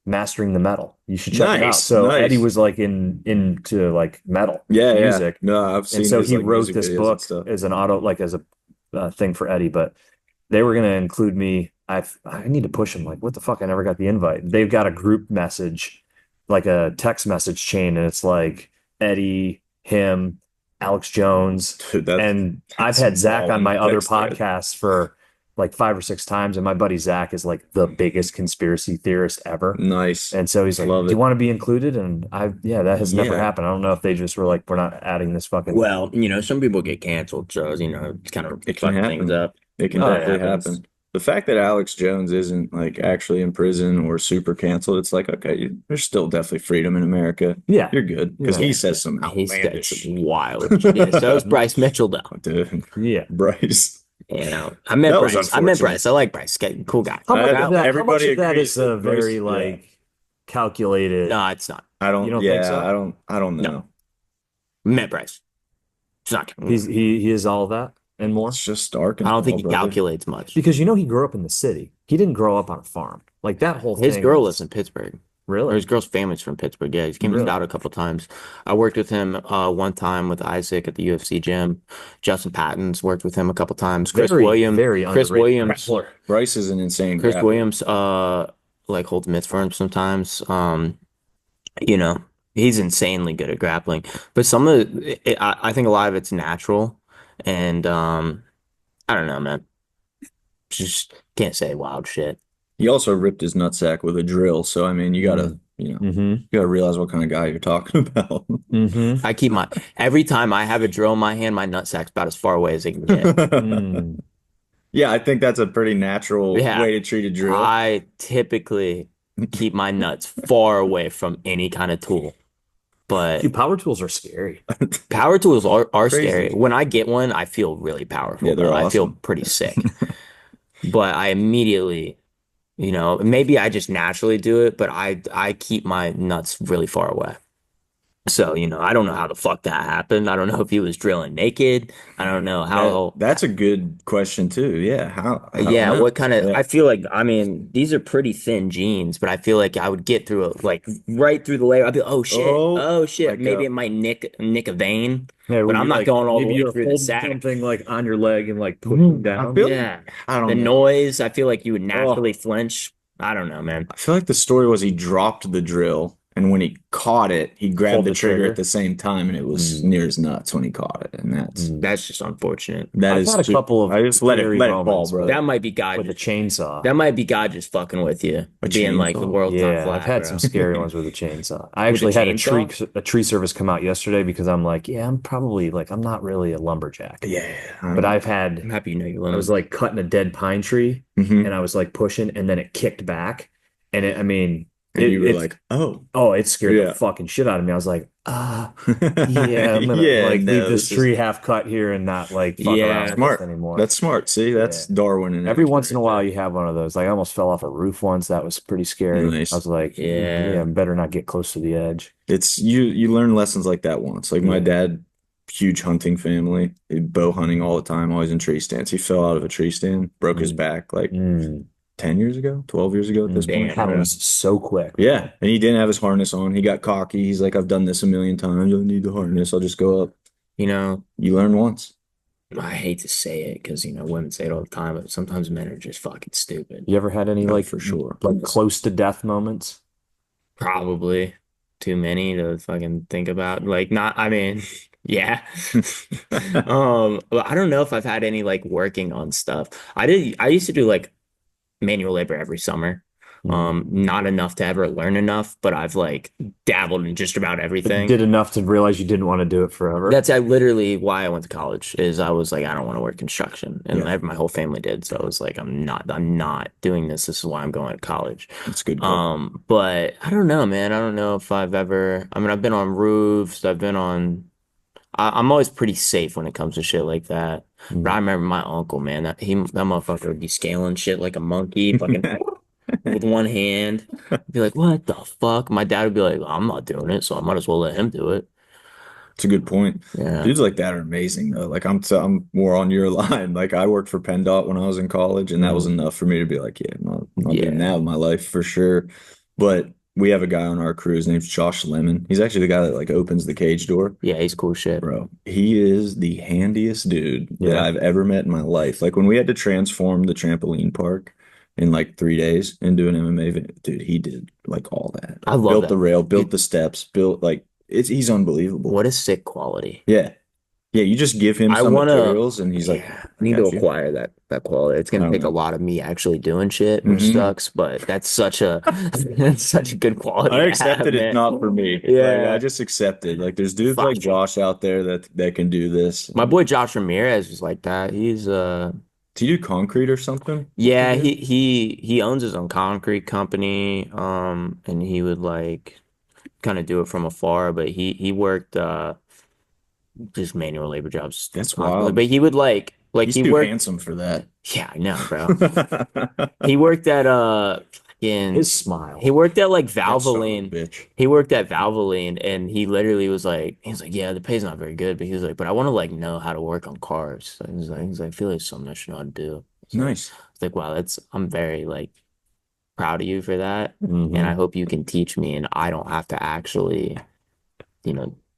Mastering the Metal. You should check it out. Nice, So nice. Eddie was like into like metal Yeah, music. Yeah. No, I've seen. And so his, he like, wrote music this videos and book stuff. as a thing for Eddie, but they were going to include me. I need to push him. Like, what the fuck? I never got the invite. They've got a group message, like a text message chain, and it's like Eddie, him, Alex Jones, Dude, and I've that's had Zach wild on my on the other text thread. podcasts for like 5 or 6 times, and my buddy Zach is like the biggest conspiracy theorist ever. Nice. And so he's like, Love "Do you it. want to be included?" And that has never Yeah. happened. I don't know if they just were like, "We're not adding this fucking." Well, some people get canceled, so it's kind of It can fuck things happen. up. It can Oh, it definitely happens. happen. The fact that Alex Jones isn't like actually in prison or super canceled, it's like, okay, there's still definitely freedom in America. Yeah. You're good because Yeah. he says some He's got outlandish. some wild shit. So is Bryce Mitchell, though. Dude, Yeah. Bryce. I met That was Bryce. I met unfortunate. Bryce. I like Bryce. Cool guy. How much I- of that? How much everybody of that agrees is a that Bryce- very yeah. like calculated? No, it's not. I don't. You don't yeah, think so? I don't know. No. Met Bryce. It's not. He is all that and more. It's just dark. I don't think he brother. calculates much. Because he grew up in the city. He didn't grow up on a farm. Like that whole His thing. girl lives in Pittsburgh. Or Really? his girl's family's from Pittsburgh. Yeah, he's came to Really? Stout a couple times. I worked with him one time with Isaac at the UFC gym. Justin Patton's worked with him a couple times. Very, very Chris underrated Williams, wrestler. Bryce is an insane Chris grappler. Williams, like holds mitts for him sometimes. You know, he's insanely good at grappling. But some of I think a lot of it's natural, and I don't know, man. Just can't say wild shit. He also ripped his nutsack with a drill. So I mean, you gotta, Mm-hmm. you gotta realize what kind of guy you're talking about. Mm-hmm. I keep my every time I have a drill in my hand, my nutsack's about as far away as it can get. Mm. Yeah, I think that's a pretty natural Yeah. way to treat a drill. I typically keep my nuts far away from any kind of tool. But Dude, power tools are scary. power tools are Crazy. scary. When I get one, I feel really powerful. Yeah, they're though. I feel awesome. pretty sick. But I immediately, maybe I just naturally do it, but I keep my nuts really far away. So, I don't know how the fuck that happened. I don't know if he was drilling naked. I don't know how. That's a good question too. Yeah, I don't Yeah, know. what kind of? Yeah. I feel like, I mean, these are pretty thin jeans, but I feel like I would get through it, like right through the layer. I'd be, oh shit, oh shit. like Maybe it might nick a vein, Yeah, but where I'm you, not like, going all the maybe way you're through the holding sack. something like on your leg and like pushing down. I feel Yeah, I don't the know. noise. I feel like you would naturally flinch. I don't know, man. I feel like the story was he dropped the drill, and when he caught it, he grabbed Pulled the the trigger trigger. at the same time, and it was Mm. near his nuts when he caught it. And That's just unfortunate. that I've is had a couple of I just let it scary let it fall, moments bro. That might be God. with a chainsaw. That might be God just fucking with you, A being like the chainsaw? world's not Yeah, flat, I've had bro. some scary ones with a chainsaw. I With a actually had chainsaw? a tree service come out yesterday because I'm like, yeah, I'm probably like I'm not really a lumberjack. Yeah, But I've I'm had happy you know your I was limit. like cutting a dead pine tree Mhm. and I was like pushing and then it kicked back and I mean And you were it like, oh, it scared Yeah. the fucking shit out of me. I was like, yeah, I'm gonna yeah, like leave no, this this is tree half cut here and not like fuck Yeah. around with smart. this anymore. That's smart. See, that's Darwin in Every action once in a right while there. you have one of those. Like I almost fell off a roof once. That was pretty scary. Nice. I was like, Yeah. yeah, better not get close to the edge. It's you learn lessons like that once. Like my Yeah. dad, huge hunting family, bow hunting all the time, always in tree stands. He fell out of a tree stand, broke his back like Mm. 10 years ago, 12 years ago at this Damn. point. Happens so quick. Yeah. And he didn't have his harness on. He got cocky. He's like, I've done this a million times. I don't need the harness. I'll just go up. You know, You learn once. I hate to say it because, women say it all the time, but sometimes men are just fucking stupid. You ever had any Oh, like for sure. like close to death moments? Probably too many to fucking think about. Like, not, I mean, yeah. Well, I don't know if I've had any like working on stuff. I used to do like manual labor every summer. Not enough to ever learn enough, but I've like dabbled in just about everything. Did enough to realize you didn't want to do it forever. That's literally why I went to college is I was like, I don't want to work construction. And Yeah. my whole family did. So I was like, I'm not doing this. This is why I'm going to college. That's good. But I don't know, man. I don't know if I've ever, I mean, I've been on roofs, I'm always pretty safe when it comes to shit like that. But I remember my uncle, man, that motherfucker would be scaling shit like a monkey, fucking with one hand. Be like, what the fuck? My dad would be like, I'm not doing it, so I might as well let him do it. It's a good point. Yeah. Dudes like that are amazing though. Like I'm more on your line. Like I worked for PennDOT when I was in college, and that was enough for me to be like, yeah, I'm not doing that with my life for sure. But we have a guy on our crew. His name's Josh Lemon. He's actually the guy that like opens the cage door. Yeah, he's cool shit. Bro, he is the handiest dude that Yeah. I've ever met in my life. Like when we had to transform the trampoline park in like 3 days and do an MMA video, dude, he did like all that. I love built that. the rail, built the steps, built like he's unbelievable. What a sick quality. Yeah. Yeah, you just give him I some wanna- materials and he's like, Yeah, I need got to you. acquire that quality. It's I gonna don't take a know. lot of me actually doing shit, which Mhm. sucks, but that's such a that's such a good quality. I to accepted have, it's man. not for me. Yeah. Like, I just accepted. Like there's dudes Fuck like you. Josh out there that can do this. My boy Josh Ramirez was like that. He's Do you do concrete or something? yeah, You do? he owns his own concrete company, and he would like kind of do it from afar, but he worked just manual labor jobs. That's constantly. wild. But he would like He's he too worked. handsome for that. Yeah, I know, bro. He worked at His smile. he worked at like That son of a Valvoline. bitch. He worked at Valvoline, and he literally was like, yeah, the pay's not very good, but he was like, but I want to like know how to work on cars. So he's like, I feel like it's something I should know how to do. So Nice. it's like, wow, I'm very like proud of you for that. Mhm. And I hope you can teach me and I don't have to actually,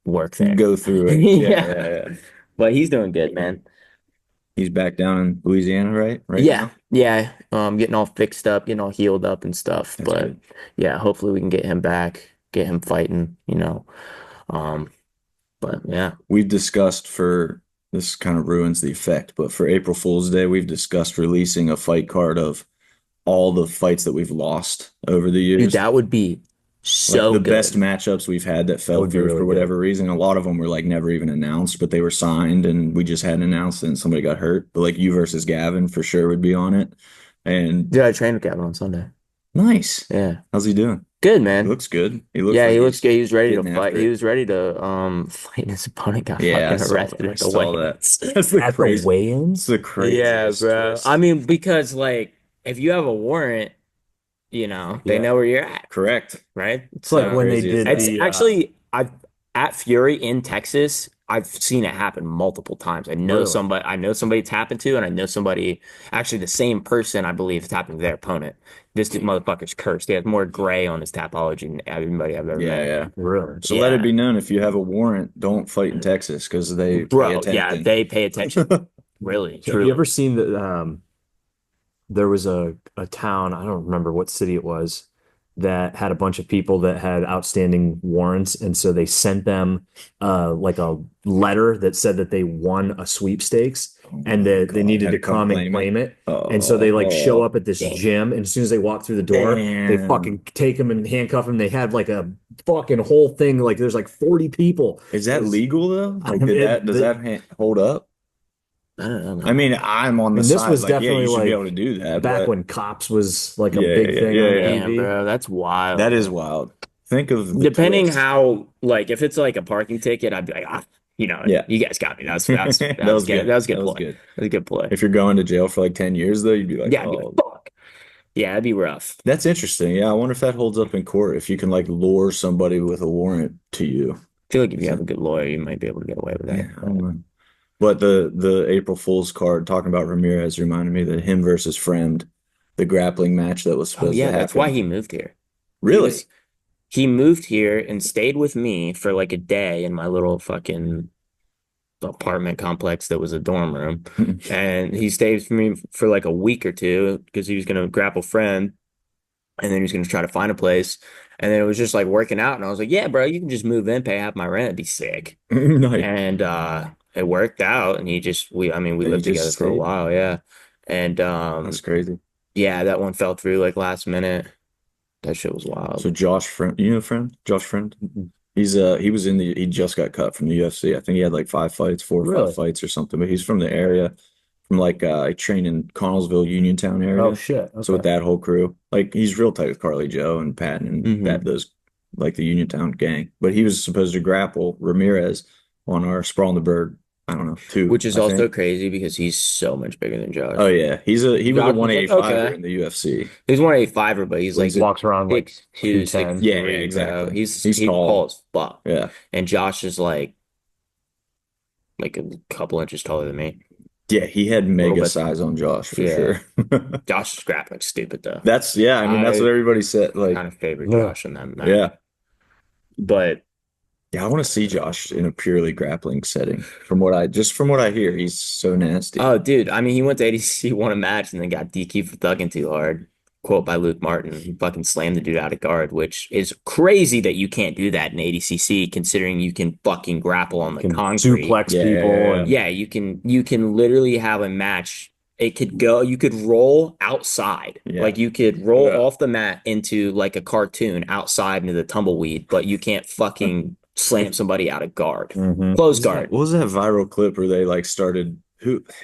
work there. Go through it. Yeah. But he's doing good, man. He's back down in Louisiana, right? Right Yeah, now. yeah. Getting all fixed up, getting all healed up and stuff. That's But good. yeah, hopefully we can get him back, get him fighting. Um, but yeah. We've discussed for this kind of ruins the effect, but for April Fool's Day, we've discussed releasing a fight card of all the fights that we've lost over the Dude, years. that would be Like so the good. best matchups we've had that fell would be through really for good. whatever reason. A lot of them were like never even announced, but they were signed and we just hadn't announced it and somebody got hurt. But like you versus Gavin for sure would be on it. And Dude, I trained with Gavin on Sunday. nice. Yeah. How's he doing? Good, He man. looks good. He looks Yeah, like he looks good. He was ready to getting fight. after He it. was ready to fight, and his opponent got Yeah, I fucking saw arrested that. I at the saw weigh-ins. that. That's the At the crazy. weigh-ins? It's the craziest Yeah, bro. twist. I mean, because like if you have a warrant, they Yeah. know where you're at, Correct. right? It's like So when they crazy is did it's the actually I've at Fury in Texas, I've seen it happen multiple times. I know Really? somebody it's happened to, and I know somebody, actually the same person, I believe, it's happened to their opponent. This motherfucker's cursed. He has more gray on his tapology than anybody I've ever Yeah, met. yeah. really. So let Yeah. it be known if you have a warrant, don't fight in Texas because they pay Bro, yeah, attention. they pay attention. Really, Have truly. you ever seen that there was a town, I don't remember what city it was, that had a bunch of people that had outstanding warrants, and so they sent them like a letter that said that they won a sweepstakes and that they needed Had to come and claim it. And so they like show up at this Damn. gym, and as soon as they walk through the door, they Damn. fucking take them and handcuff them. They had like a fucking whole thing, like there's like 40 people. Is that It's- legal though? Like, does It- that hold up? I don't know, man. I mean, I'm on the this side. was Like, yeah, definitely you should be like able to do that. back but when cops was like a Yeah, big yeah, thing yeah, on yeah. Damn, TV. bro, that's wild. that is wild. Think of the Depending twist. how, like, if it's like a parking ticket, I'd be like, Yeah. you guys got me. That was That was good. That was good That was play. good. That was a good play. If you're going to jail for like 10 years though, you'd be like, Yeah, I'd be oh, like, fuck. Yeah, that'd be rough. that's interesting. Yeah, I wonder if that holds up in court. If you can like lure somebody with a warrant to you. I feel like if you have a good lawyer, you might be able to get away with that. Yeah, I don't know. But the April Fool's card talking about Ramirez reminded me that him versus Friend, the grappling match that was Oh supposed yeah, to happen. that's why he moved here. Really? He moved here and stayed with me for like a day in my little fucking apartment complex that was a dorm room. And he stayed with me for like a week or two because he was gonna grapple Friend, and then he was gonna try to find a place. And then it was just like working out, and I was like, "Yeah, bro, you can just move in, pay half my rent, it'd be sick." Nice. And it worked out, and we And lived you together just for a stayed? while, yeah. And That's crazy. yeah, that one fell through like last minute. That shit was wild. So Josh Friend, you know Friend? Josh Friend? He just got cut from the UFC. I think he had like 4 or 5 Really? fights or something, but he's from the area, from like I train in Connellsville, Uniontown area. Oh shit. So with Okay. that whole crew, like he's real tight with Carly Joe and Patton and Mhm. those like the Uniontown gang. But he was supposed to grapple Ramirez on our Sprawl in the Burgh, I don't know, 2. Which is I also think. crazy because he's so much bigger than Josh. Oh yeah. He was a Josh was 185 okay. in the UFC. He's 185er, but he's like Walks around like 6'2", 210. 6'3", Yeah, bro. exactly. He's He's tall as fuck. Yeah. And Josh is like a couple inches taller than me. Yeah, he had mega bit. size on Josh for Yeah. sure. Josh is grappling stupid though. That's I mean that's I- what everybody said. Like Kind of favored Yeah. Josh in that match. yeah. But Yeah, I want to see Josh in a purely grappling setting. From what I hear, he's so nasty. oh, dude, I mean, he went to ADC, won a match, and then got DQ'd for thugging too hard. Quote by Luke Martin. He fucking slammed the dude out of guard, which is crazy that you can't do that in ADCC, considering you can fucking grapple on the Can concrete. suplex Yeah, people. yeah, And Yeah, you can literally have a match. You could roll outside. Yeah. Like you could roll Yeah. off the mat into like a cartoon outside into the tumbleweed, but you can't fucking slam somebody out of guard. Mhm. Close guard. What was that viral clip where they like started?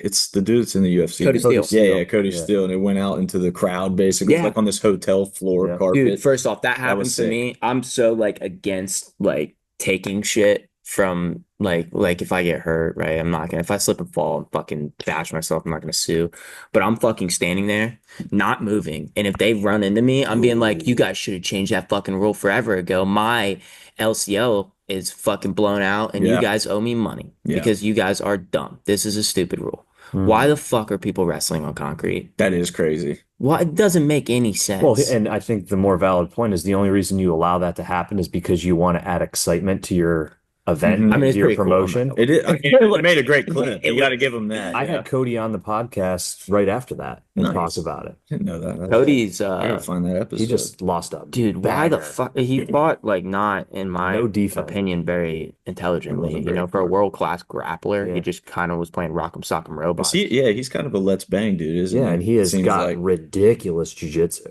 It's the dude that's in the UFC. Cody Steele. Yeah, Cody Yeah. Steele, and it went out into the crowd basically, Yeah. like on this hotel floor Yeah. carpet. Dude, first off, that was happens to sick. me. I'm so like against like taking shit from like if I get hurt, right? I'm not gonna, if I slip and fall and fucking bash myself, I'm not gonna sue. But I'm fucking standing there, not moving. And if they run into me, I'm being like, you guys should have changed that fucking rule forever ago. My LCO is fucking blown out and Yeah. you guys owe me money Yeah. because you guys are dumb. This is a stupid rule. Why the fuck are people wrestling on concrete? That is crazy. Why it doesn't make any Well, sense. and I think the more valid point is the only reason you allow that to happen is because you want to add excitement to your event, Mhm. I mean, it's to your pretty cool. promotion. It is. It made a great clip. It You got to was- give him that. I yeah. had Cody on the podcast right after that and Nice. talked about it. Didn't know that. Cody's I gotta find that episode. He just lost a dude, why the banger. fuck he fought like not in my No defense. opinion very intelligently. wasn't You know, very for a smart. world-class grappler, Yeah. he just kind of was playing rock'em sock'em robots. He's kind of a let's bang dude, isn't Yeah, he? and he has Seems got like. ridiculous jujitsu.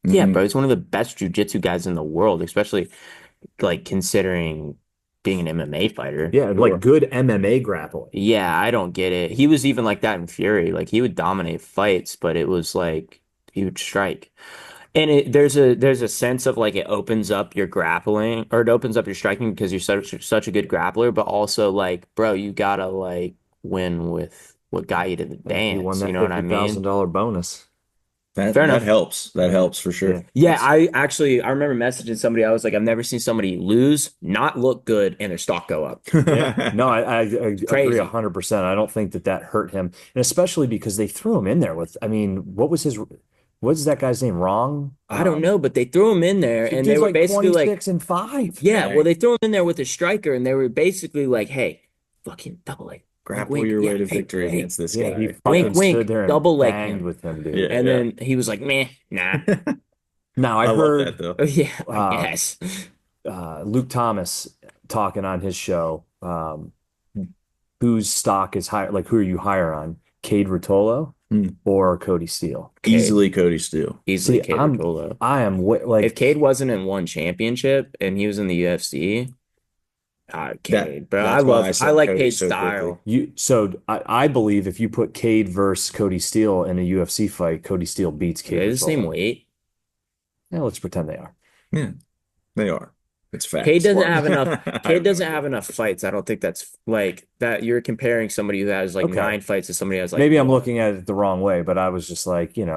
Yeah, Mhm. bro, he's one of the best jujitsu guys in the world, especially like considering being an MMA fighter. Yeah, like good MMA grappling. Yeah, I don't get it. He was even like that in Fury. Like he would dominate fights, but it was like he would strike. And there's a sense of like it opens up your grappling or it opens up your striking because you're such a good grappler, but also like, bro, you gotta like win with what got you to the He won dance. that You know what I mean? $50,000 bonus. That Fair enough. helps. That helps for sure. Yeah, I remember messaging somebody. I was like, I've never seen somebody lose, not look good, and their stock go up. Yeah, no, I agree Crazy. 100%. I don't think that hurt him, and especially because they threw him in there with. I mean, what's that guy's name? Wrong? I don't know, but they threw him in there, The and dude's they were like basically like, 26-5. yeah, well, they threw him in there with a striker, and they were basically like, hey, fucking double leg. Grapple Wink, your yeah, way to hey, victory hey. against this Yeah, guy. he Wink, fucking wink, stood there and double leg banged him. with him, dude. Yeah. And then he was like, meh, nah. Now I I love heard that though. Oh, yeah, I Um, guess. Luke Thomas talking on his show. Whose stock is higher? Like, who are you higher on? Cade Rotolo Hmm. or Cody Steele? Easily Cody Steele. Easily See, Cade I'm- Rotolo. I am If like Cade wasn't in one championship and he was in the UFC, Cade, bro. that's why I I said like Cody Cade's so style. quickly. you. So I believe if you put Cade versus Cody Steele in a UFC fight, Cody Steele beats Cade. They're the same Rotolo. weight. Yeah, let's pretend they are. Yeah, they are. It's fact. Cade doesn't have enough. Cade doesn't have enough fights. I don't think that's like that. You're comparing somebody who has like Okay. 9 fights to somebody who has like Maybe I'm one. looking at it the wrong way, but I was just like, Cade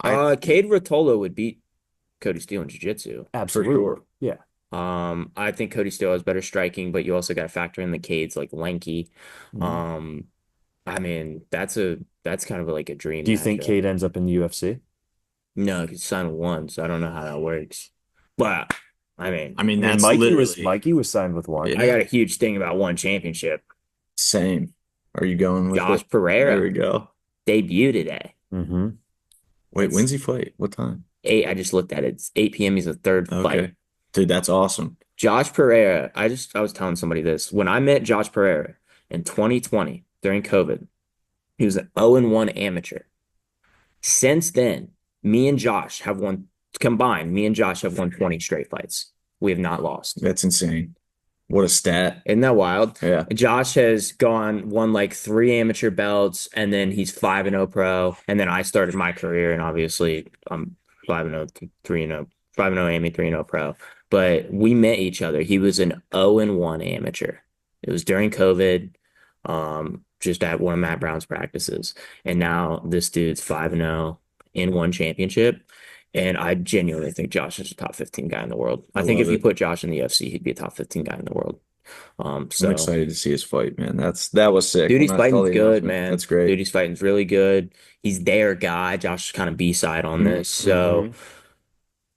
Rotolo would beat Cody Steele in jiu-jitsu. absolutely. sure. Yeah. I think Cody Steele has better striking, but you also got to factor in the Cade's like lanky. Mhm. I mean, that's kind of like a dream. Do you think matchup. Cade ends up in the UFC? No, he's signed one, so I don't know how that works. But I mean, I mean, And that's Mikey was signed with one. Yeah. I got a huge thing about one championship. same. Are you going with Josh it? There we Pereira go. debut today. Mm-hmm. Wait, when's he fight? What time? 8. I just looked at it. It's 8 p.m. He's the third Okay, fight. dude, that's awesome. Josh Pereira. I was telling somebody this when I met Josh Pereira in 2020 during COVID. He was an 0-1 amateur. Since then, me and Josh have won combined. Me and Josh have won 20 straight fights. We have not lost. That's insane. What a stat. Isn't that wild? Yeah. Josh has won like 3 amateur belts, and then he's 5-0 pro. And then I started my career, and obviously I'm 5-0, 3-0, 5-0 AMA, 3-0 pro. But we met each other. He was an 0-1 amateur. It was during COVID, just at one of Matt Brown's practices. And now this dude's 5-0 in one championship. And I genuinely think Josh is a top 15 guy in the world. I think if you put Josh in the UFC, he'd be a top 15 guy in the world. So I'm excited to see his fight, man. That was sick. dude, he's When I saw fighting's the good, announcement. man. That's great. Dude, he's fighting's really good. He's their guy. Josh is kind of B-side on this. So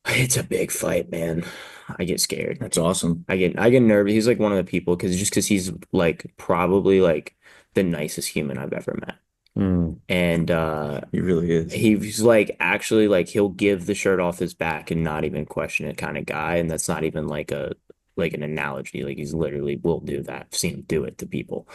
it's a big fight, man. I get scared. That's awesome. I get nervous. He's like one of the people because he's like probably like the nicest human I've ever met. Mm. And He really is. he's like actually like he'll give the shirt off his back and not even question it kind of guy. And that's not even like an analogy. Like he's literally will do that. I've seen him do it to people.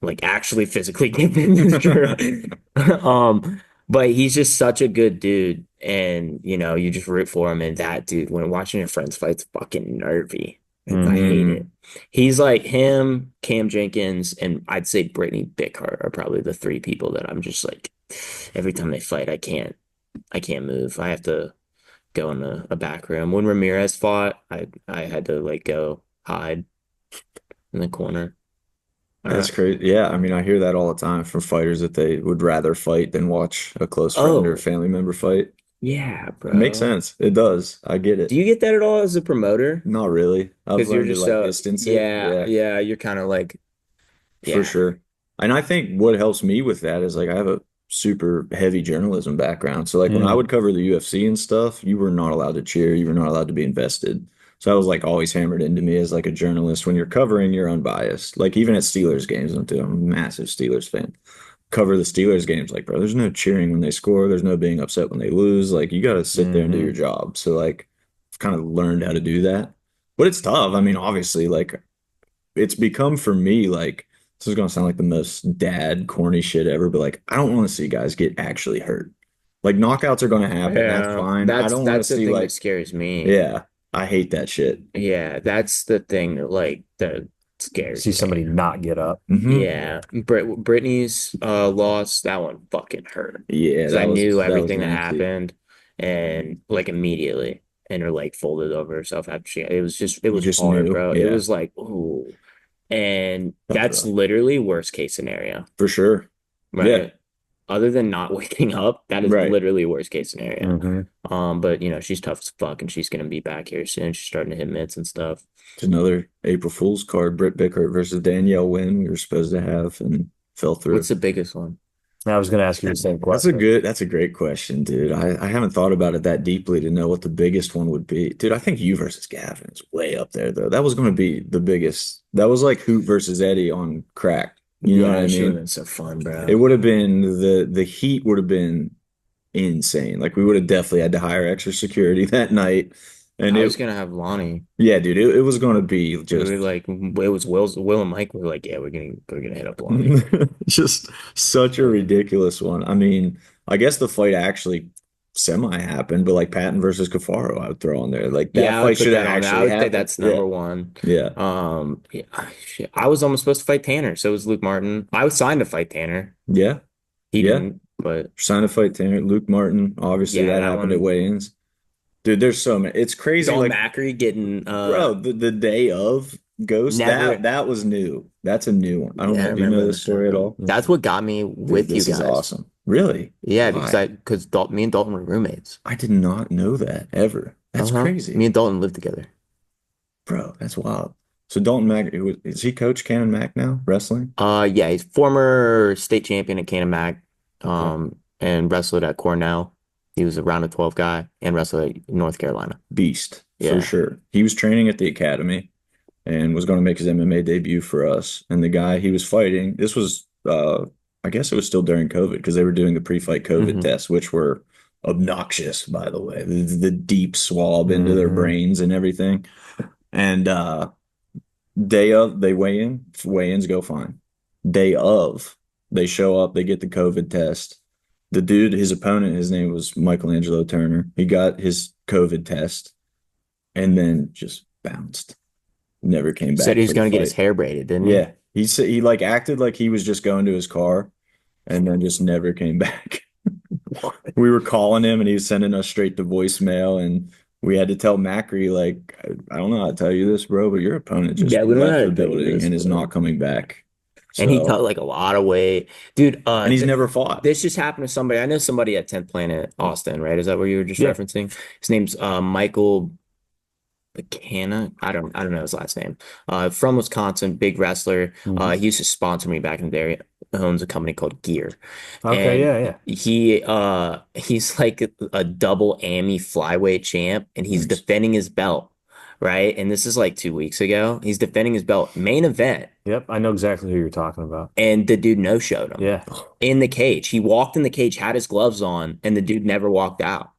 Like actually physically give them the shirt. But he's just such a good dude. And you just root for him. And that dude, when watching your friends fight, it's fucking nervy. I hate it. He's like him, Cam Jenkins, and I'd say Brittany Bickhart are probably the 3 people that I'm just like, every time they fight, I can't move. I have to go in a back room. When Ramirez fought, I had to like go hide in the corner. That's crazy. Yeah, I mean, I hear that all the time from fighters that they would rather fight than watch a close friend or family member fight. Yeah, bro. It makes sense. It does. I get it. Do you get that at all as a promoter? Not really. I've Because you're learned to just like distance it. yeah, you're kind of like For sure. And I think what helps me with that is like I have a super heavy journalism background. So like when I Mm. would cover the UFC and stuff, you were not allowed to cheer, you were not allowed to be invested. So that was like always hammered into me as like a journalist. When you're covering, you're unbiased. Like even at Steelers games, I'm a massive Steelers fan. Cover the Steelers games, like bro, there's no cheering when they score. There's no being upset when they lose. Like you got to sit there and do your Mhm. job. So like I've kind of learned how to do that. But it's tough. I mean, obviously, like it's become for me like this is gonna sound like the most dad corny shit ever, but like I don't want to see guys get actually hurt. Like knockouts are gonna happen, that's Yeah, fine. I that's don't want to that's the see thing that like scares me. yeah, I hate that shit. Yeah, that's the thing that like that scares See somebody me. not get up. Yeah, Brittany's loss, that one fucking hurt Yeah, because I knew that was everything that nasty. happened and like immediately and her like folded over herself after it You was just hard, knew. bro. It Yeah, was like, ooh. And that's that's rough. literally worst case scenario, For sure. Yeah, right? Other than not waking up, that is right. literally worst case scenario. Hmm. But you know, she's tough as fuck and she's gonna be back here soon. She's starting to hit mitts and stuff. It's another April Fool's card, Britt Bickert versus Danielle Wynn we were supposed to have and fell through. What's the biggest one? I was going to ask you the same question. That's a great question, dude. I haven't thought about it that deeply to know what the biggest one would be. Dude, I think you versus Gavin is way up there though. That was going to be the biggest. That was like Hoot versus Eddie on crack. You know what Yeah, I it should have mean? been so fun, It bro. would have been the heat would have been insane. Like we would have definitely had to hire extra security that night. And I it was gonna have Lonnie. yeah, dude, it was going to be We were just like, it was Will and Mike were like, yeah, we're gonna hit up Lonnie. just such a ridiculous one. I mean, I guess the fight actually semi happened, but like Patton versus Cafaro, I would throw on there. Like that Yeah, I would fight put should have that on there. I actually would say happened. that's Yeah. number one. Yeah. Yeah, shit. I was almost supposed to fight Tanner, so was Luke Martin. I was signed to fight Tanner. Yeah. He Yeah. didn't, but Trying to fight Tanner, Luke Martin. Obviously, yeah, that that happened at one. weigh-ins. Dude, there's so many. It's crazy. Dalton Like, Macri getting bro, the day of Ghost, never. that was new. That's a new one. I don't Yeah, I know. Do you know remember this that. story at all? That's what got me Dude, with you this is guys. awesome. Really? Yeah, Why? because me and Dalton were roommates. I did not know that ever. That's Uh-huh. crazy. Me and Dalton lived together. Bro, that's wild. So Dalton Mack, is he coach Cannon Mack now, wrestling? Yeah, he's former state champion at Mac, Okay. and wrestled at Cornell. He was a round of 12 guy and wrestled at North Carolina. Beast, for Yeah. sure. He was training at the academy and was going to make his MMA debut for us. And the guy he was fighting, this was, I guess it was still during COVID because they were doing the pre-fight COVID Mhm. tests, which were obnoxious, by the way. The deep swab into their Mhm. brains and everything. And day of, they weigh-ins go fine. Day of, they show up, they get the COVID test. The dude, his opponent, his name was Michelangelo Turner. He got his COVID test and then just bounced. Never came Said back he for was the going to get his fight. hair braided, didn't he? Yeah, he said he like acted like he was just going to his car and then just never came back. We were calling him and he was sending us straight to voicemail and we had to tell Macri like I don't know how to tell you this, bro, but your opponent just Yeah, we don't know left how the to tell you building this, and is bro. not coming back. And he So cut like a lot of weight. Dude, and he's never fought. this just happened to somebody. I know somebody at 10th Planet Austin, right? Is that what you were just Yeah. referencing? His name's Michael McCanna. I don't know his last name. From Wisconsin, big wrestler. Mhm. He used to sponsor me back in the day. Owns a company called Gear. Okay, And yeah, yeah. he's like a double AMI flyweight champ, and he's Nice. defending his belt, right? And this is like 2 weeks ago. He's defending his belt, main event, Yep, I know exactly who you're talking about. and the dude no-showed him Yeah. in the cage. He walked in the cage, had his gloves on, and the dude never walked out.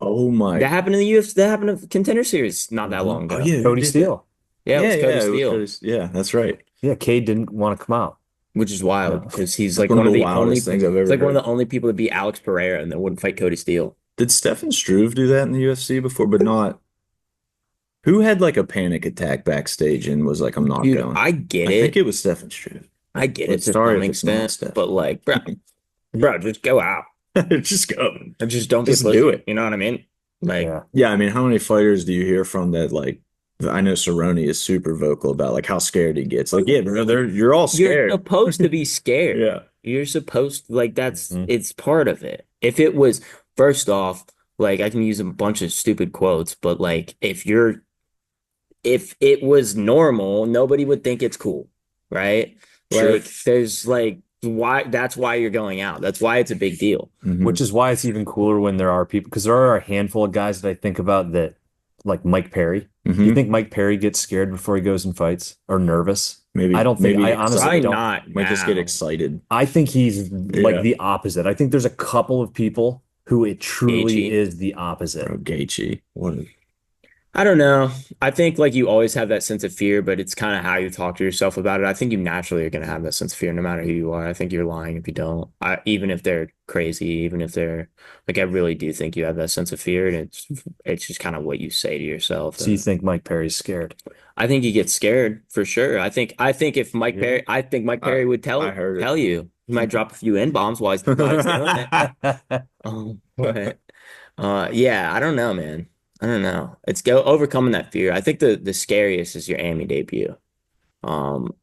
Oh That my. happened in the UFC. That happened in the Contender Series not that Mhm. long Oh ago. yeah, who Cody did that? Steele. Yeah, it was Cody it was Steele, Yeah, that's right. Yeah, Cade didn't want to come out. which is wild Yeah. because he's That's like one of one of the the only. wildest things I've It's ever like one of heard. the only people to beat Alex Pereira and then wouldn't fight Cody Steele. Did Stefan Struve do that in the UFC before, but not who had like a panic attack backstage and was like, I'm not Dude, going. I get I think it. it was Stefan Struve. I get But it to sorry some if it's not extent, Stefan. but like, bro, just go out. Just go. And just don't Just get do pussy. it. You know what I mean? Like, Yeah. Yeah, I mean, how many fighters do you hear from that like I know Cerrone is super vocal about like how scared he gets. Like, yeah, bro, you're all you're scared. supposed to be scared. Yeah. You're supposed like Mhm. it's part of it. If it was first off, like I can use a bunch of stupid quotes, but like if it was normal, nobody would think it's cool, right? Sure. Like there's like why that's why you're going out. That's why it's a big deal. Mhm. Which is why it's even cooler when there are people, because there are a handful of guys that I think about that, like Mike Perry. Do you Mhm. think Mike Perry gets scared before he goes and fights or nervous? Maybe I don't think, maybe I honestly Probably don't. not might just get now. excited. I think he's like Yeah. the opposite. I think there's a couple of people who it truly Gaethje. is the opposite. Bro, Gaethje. What a I don't know. I think like you always have that sense of fear, but it's kind of how you talk to yourself about it. I think you naturally are going to have that sense of fear no matter who you are. I think you're lying if you don't. Even if they're crazy, even if they're like, I really do think you have that sense of fear, and it's just kind of what you say to yourself. So you And think Mike Perry's scared? I think you get scared for sure. I think if Mike Yeah. Perry, I think Mike Perry would I heard it. tell you. He might drop a few N bombs while he's doing it. But yeah, I don't know, man. I don't know. It's go overcoming that fear. I think the scariest is your AMI debut.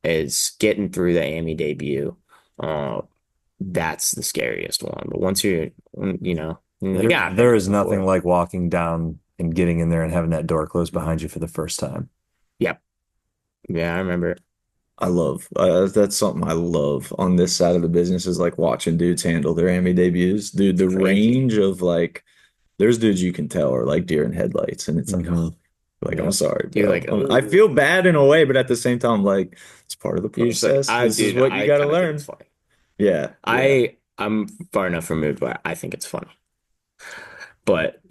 Is getting through the AMI debut. Uh, that's the scariest one. But once There is nothing like walking down and getting in there and having that door closed behind you for the first time. Yep. Yeah, I remember. I love that's something I love on this side of the business is like watching dudes handle their AMI debuts. Dude, the Crazy. range of like there's dudes you can tell are like deer in headlights, and it's like, Mhm. like Yeah. I'm sorry, You're bro. like, I feel bad in a way, but at the same time, like it's part of the You're just like, process. This is what you got to kinda think learn. it's funny. Yeah, I'm far enough removed where I think it's funny. But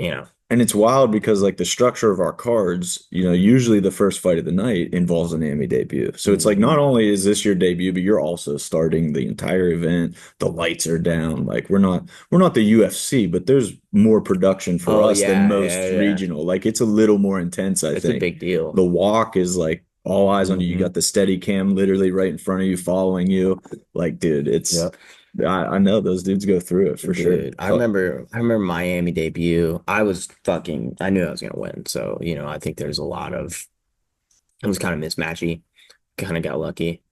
and it's wild because like the structure of our cards, usually the first fight of the night involves an AMI debut. So it's like not only is this your debut, but you're also starting the entire event. The lights are down. Like we're not the UFC, but there's more production for us than most yeah. regional. Like it's a little more intense, I It's think. a big deal. The walk is like all eyes on you. You Mhm. got the steady cam literally right in front of you, following you. Like, dude, it's Yep. I know those dudes go through it for sure. Dude, I remember Miami debut. I knew I was gonna win. So, I think there's a lot of it was kind of mismatchy. Kind of got lucky.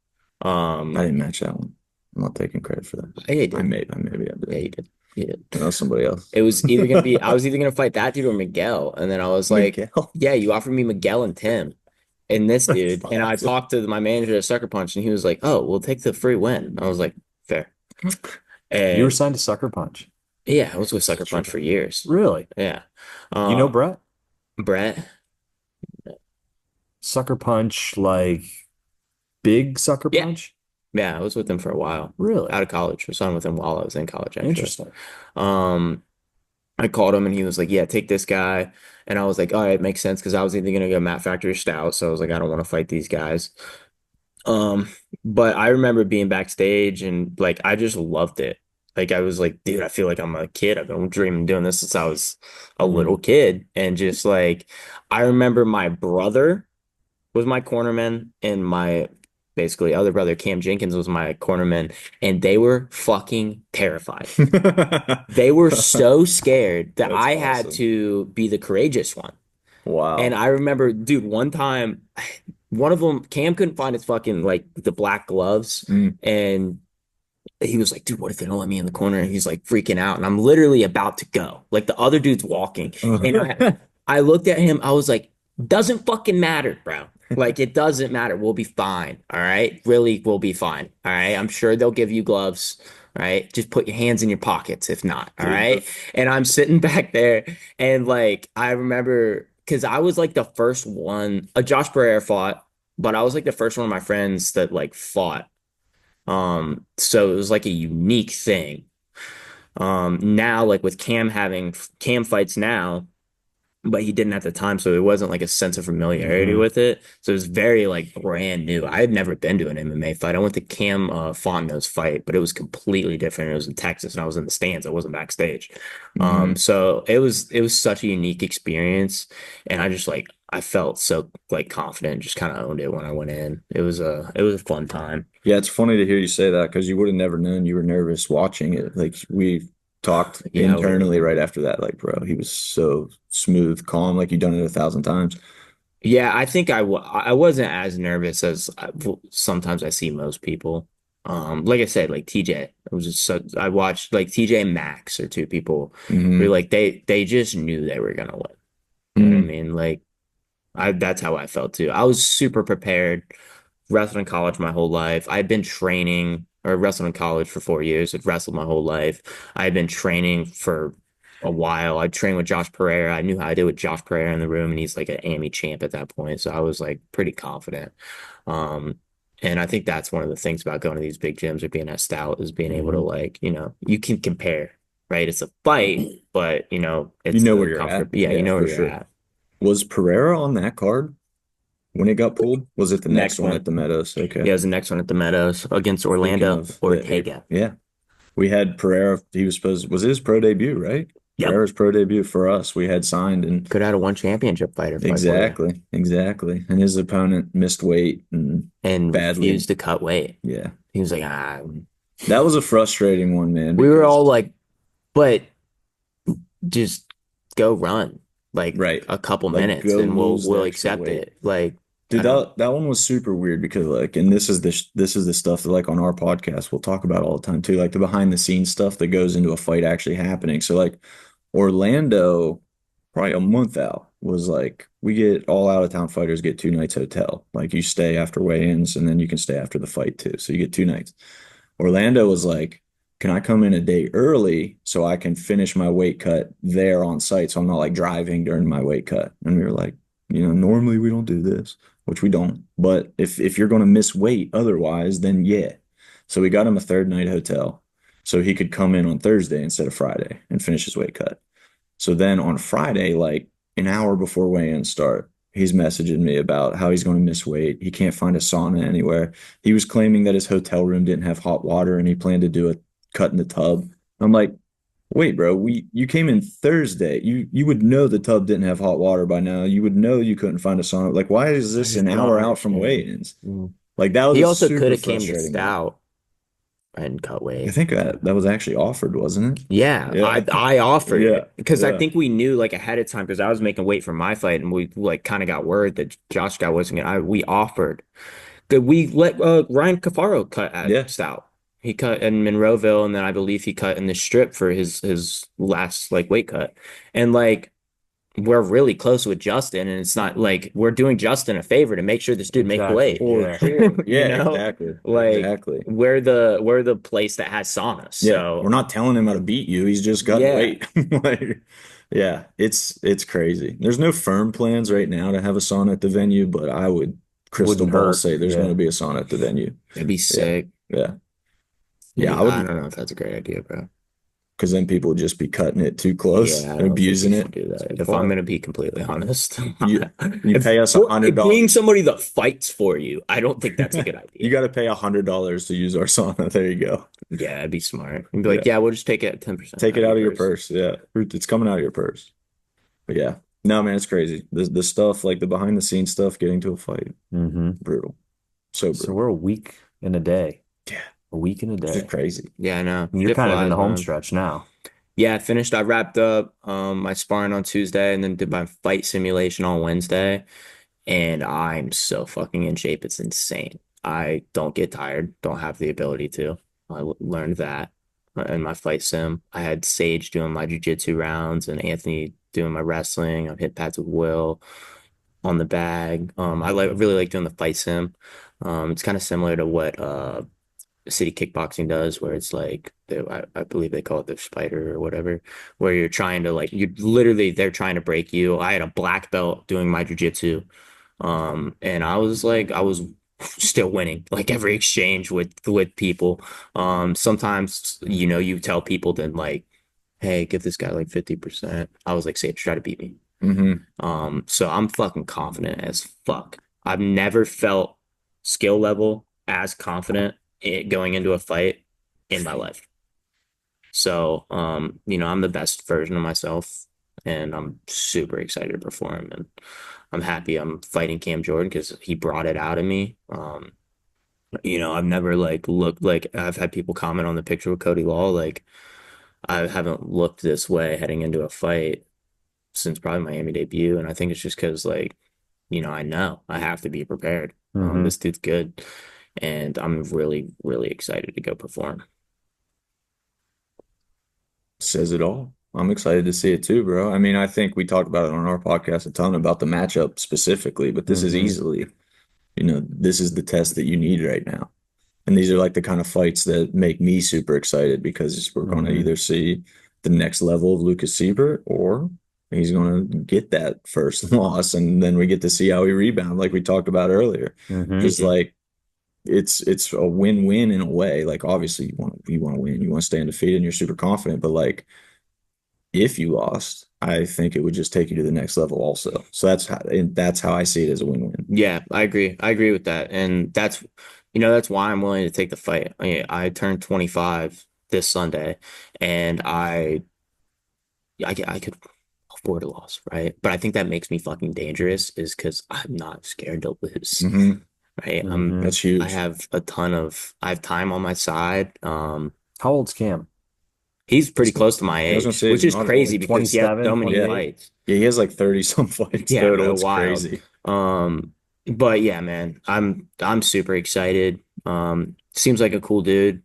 I didn't match that one. I'm not taking credit for that. Yeah, you did. Maybe I did. Yeah, you did. You did. I know somebody else. It was either gonna be I was either gonna fight that dude or Miguel. And then I was like, Miguel. yeah, you offered me Miguel and Tim and this dude. And I awesome. talked to my manager at Sucker Punch and he was like, oh, we'll take the free win. I was like, fair. And You were signed to Sucker Punch. yeah, I was with Sucker Punch for years. Really? Yeah. You know Brett? Brett? Sucker Punch, like big Sucker Yeah. Punch? Yeah, I was with him for a while. Really? Out of college. I signed with him while I was in college, actually. Interesting. I called him and he was like, yeah, take this guy. And I was like, all right, makes sense because I was either gonna go Matt Factory or Stout. So I was like, I don't want to fight these guys. But I remember being backstage and like I just loved it. Like I was like, dude, I feel like I'm a kid. I've been dreaming of doing this since I was a little kid. And just like I remember my brother was my cornerman and my basically other brother Cam Jenkins was my cornerman and they were fucking terrified. They were so scared that That's I had awesome. to be the courageous one. Wow. And I remember, dude, one time, one of them, Cam couldn't find his fucking like the black gloves, and he was like, dude, what if they don't let me in the corner? And he's like freaking out, and I'm literally about to go. Like the other dude's walking, and I looked at him. I was like, doesn't fucking matter, bro. Like it doesn't matter. We'll be fine. All right, really, we'll be fine. All right, I'm sure they'll give you gloves. All right, just put your hands in your pockets if not. All right, and I'm sitting back there, and like I remember. Because I was like the first one, Josh Pereira fought, but I was like the first one of my friends that like fought. So it was like a unique thing. Now like with Cam having Cam fights now, but he didn't at the time, so it wasn't like a sense of familiarity with it. So it was very like brand new. I had never been to an MMA fight. I went to Cam Fondo's fight, but it was completely different. It was in Texas, and I was in the stands. I wasn't backstage. So it was such a unique experience, and I just like I felt so like confident, just kind of owned it when I went in. It was a fun time. Yeah, it's funny to hear you say that because you would have never known you were nervous watching it. Like we talked internally right after that. Like, bro, he was so smooth, calm, like you've done it 1,000 times. Yeah, I think I wasn't as nervous as sometimes I see most people. Like I said, like TJ, it was just I watched like TJ and Max are two people who like they just knew they were gonna win. You know what I mean? Like that's how I felt too. I was super prepared wrestled in college my whole life. I've been training or wrestled in college for 4 years. I've wrestled my whole life. I've been training for a while. I trained with Josh Pereira. I knew how I did with Josh Pereira in the room, and he's like an AMI champ at that point. So I was like pretty confident. And I think that's one of the things about going to these big gyms or being at stout is being able to like, you can compare, right? It's a fight, but it's know the where you're comfort. at. Yeah, you Yeah, know for where you're sure. at. Was Pereira on that card when it got pulled? Was it the next Next one one. at the Meadows? Okay. Yeah, it was the next one at the Meadows against Thinking Orlando of Ortega. yeah. We had Pereira. He was was it his pro debut, right? Yep. Pereira's pro debut for us. We had signed and Could have had a one championship fighter fight for you. exactly. And his opponent missed weight and And badly. refused to cut weight. Yeah. He was like, That was a frustrating one, man. we were because- all like, but just go run like Right. a couple Like, minutes go and we'll lose the we'll extra accept weight. it. Like, Dude, I don't- that one was super weird because like, and this is the stuff that like on our podcast we'll talk about all the time too, like the behind the scenes stuff that goes into a fight actually happening. So like Orlando, probably a month out, was like we get all out of town fighters get 2 nights hotel. Like you stay after weigh-ins and then you can stay after the fight too. So you get 2 nights. Orlando was like, can I come in a day early so I can finish my weight cut there on site so I'm not like driving during my weight cut? And we were like, normally we don't do this, which we don't. But if you're going to miss weight otherwise, then yeah. So we got him a 3rd night hotel so he could come in on Thursday instead of Friday and finish his weight cut. So then on Friday, like an hour before weigh-ins start, he's messaging me about how he's going to miss weight. He can't find a sauna anywhere. He was claiming that his hotel room didn't have hot water and he planned to do a cut in the tub. I'm like, wait, bro, you came in Thursday. You would know the tub didn't have hot water by now. You would know you couldn't find a sauna. Like, why is this I an don't hour out from understand. weigh-ins? Like that was he a also super could have came to frustrating one. stout and cut I weight. think that was actually offered, wasn't it? Yeah, Yeah. I offered Yeah, it because I yeah. think we knew like ahead of time because I was making weight for my fight and we like kind of got word that Josh Scott wasn't gonna. We offered that we let Ryan Cafaro cut at Yeah. stout. He cut in Monroeville and then I believe he cut in the strip for his last like weight cut. And like we're really close with Justin and it's not like we're doing Justin a favor to make sure this dude make weight. Yeah. Yeah, know? exactly. Like Exactly. we're the place that has saunas. Yeah, So we're not telling him how to beat you. He's just got Yeah. weight. Like, yeah, it's crazy. There's no firm plans right now to have a sauna at the venue, but I would crystal Wouldn't ball hurt. say there's Yeah. going to be a sauna at the venue. it'd be sick. Yeah. Yeah, I I would, don't know if that's a great idea, bro. because then people would just be cutting it too close Yeah, I and don't abusing think it. we should do that. It's If fun. I'm gonna be completely honest, You If pay us for- $100. Being somebody that fights for you, I don't think that's a good idea. You got to pay $100 to use our sauna. There you go. Yeah, it'd be smart. And be like, yeah, we'll just take it 10%. Take it out of your purse. Yeah, it's coming out of your purse. But yeah, no, man, it's crazy. The stuff like the behind the scenes stuff, getting to a fight, Mm-hmm. brutal. So So brutal. we're a week in a day. Yeah. A week in a It's day. just crazy. Yeah, I know. You're It kind of in flies, the home man. stretch now. Yeah, I finished. I wrapped up my sparring on Tuesday and then did my fight simulation on Wednesday. And I'm so fucking in shape. It's insane. I don't get tired, don't have the ability to. Learned that in my fight sim. I had Sage doing my jiu-jitsu rounds and Anthony doing my wrestling. I've hit pads with Will on the bag. Really like doing the fight sim. It's kind of similar to what City Kickboxing does, where it's like I believe they call it the spider or whatever, where you're trying to like they're trying to break you. I had a black belt doing my jiu-jitsu. And I was still winning like every exchange with people. Sometimes you tell people then like, hey, give this guy like 50%. I was like, Sage, try to beat me. Mm-hmm. So I'm fucking confident as fuck. I've never felt skill level as confident going into a fight in my life. So I'm the best version of myself and I'm super excited to perform and I'm happy I'm fighting Cam Jordan because he brought it out of me. I've never like looked like I've had people comment on the picture with Cody Law. Like I haven't looked this way heading into a fight since probably my Miami debut. And I think it's just because like, I know I have to be prepared. Mhm. This dude's good. And I'm really, really excited to go perform. Says it all. I'm excited to see it too, bro. I mean, I think we talked about it on our podcast a ton about the matchup specifically, but this is Mhm. easily this is the test that you need right now. And these are like the kind of fights that make me super excited because we're going to either see the next level of Lucas Siebert or he's going to get that first loss. And then we get to see how he rebounds, like we talked about earlier. Because like it's a win-win in a way. Like obviously you want to win, you want to stay undefeated and you're super confident, but like if you lost, I think it would just take you to the next level also. So that's how I see it as a win-win. Yeah, I agree. I agree with that. And that's why I'm willing to take the fight. I turned 25 this Sunday and I could afford a loss, right? But I think that makes me fucking dangerous is because I'm not scared to lose. Right. That's huge. I have time on my side. How old's Cam? He's pretty close to my age, which is crazy because he has so many fights. Yeah, he has like 30 some fights total. It's crazy. But yeah, man, I'm super excited. Seems like a cool dude.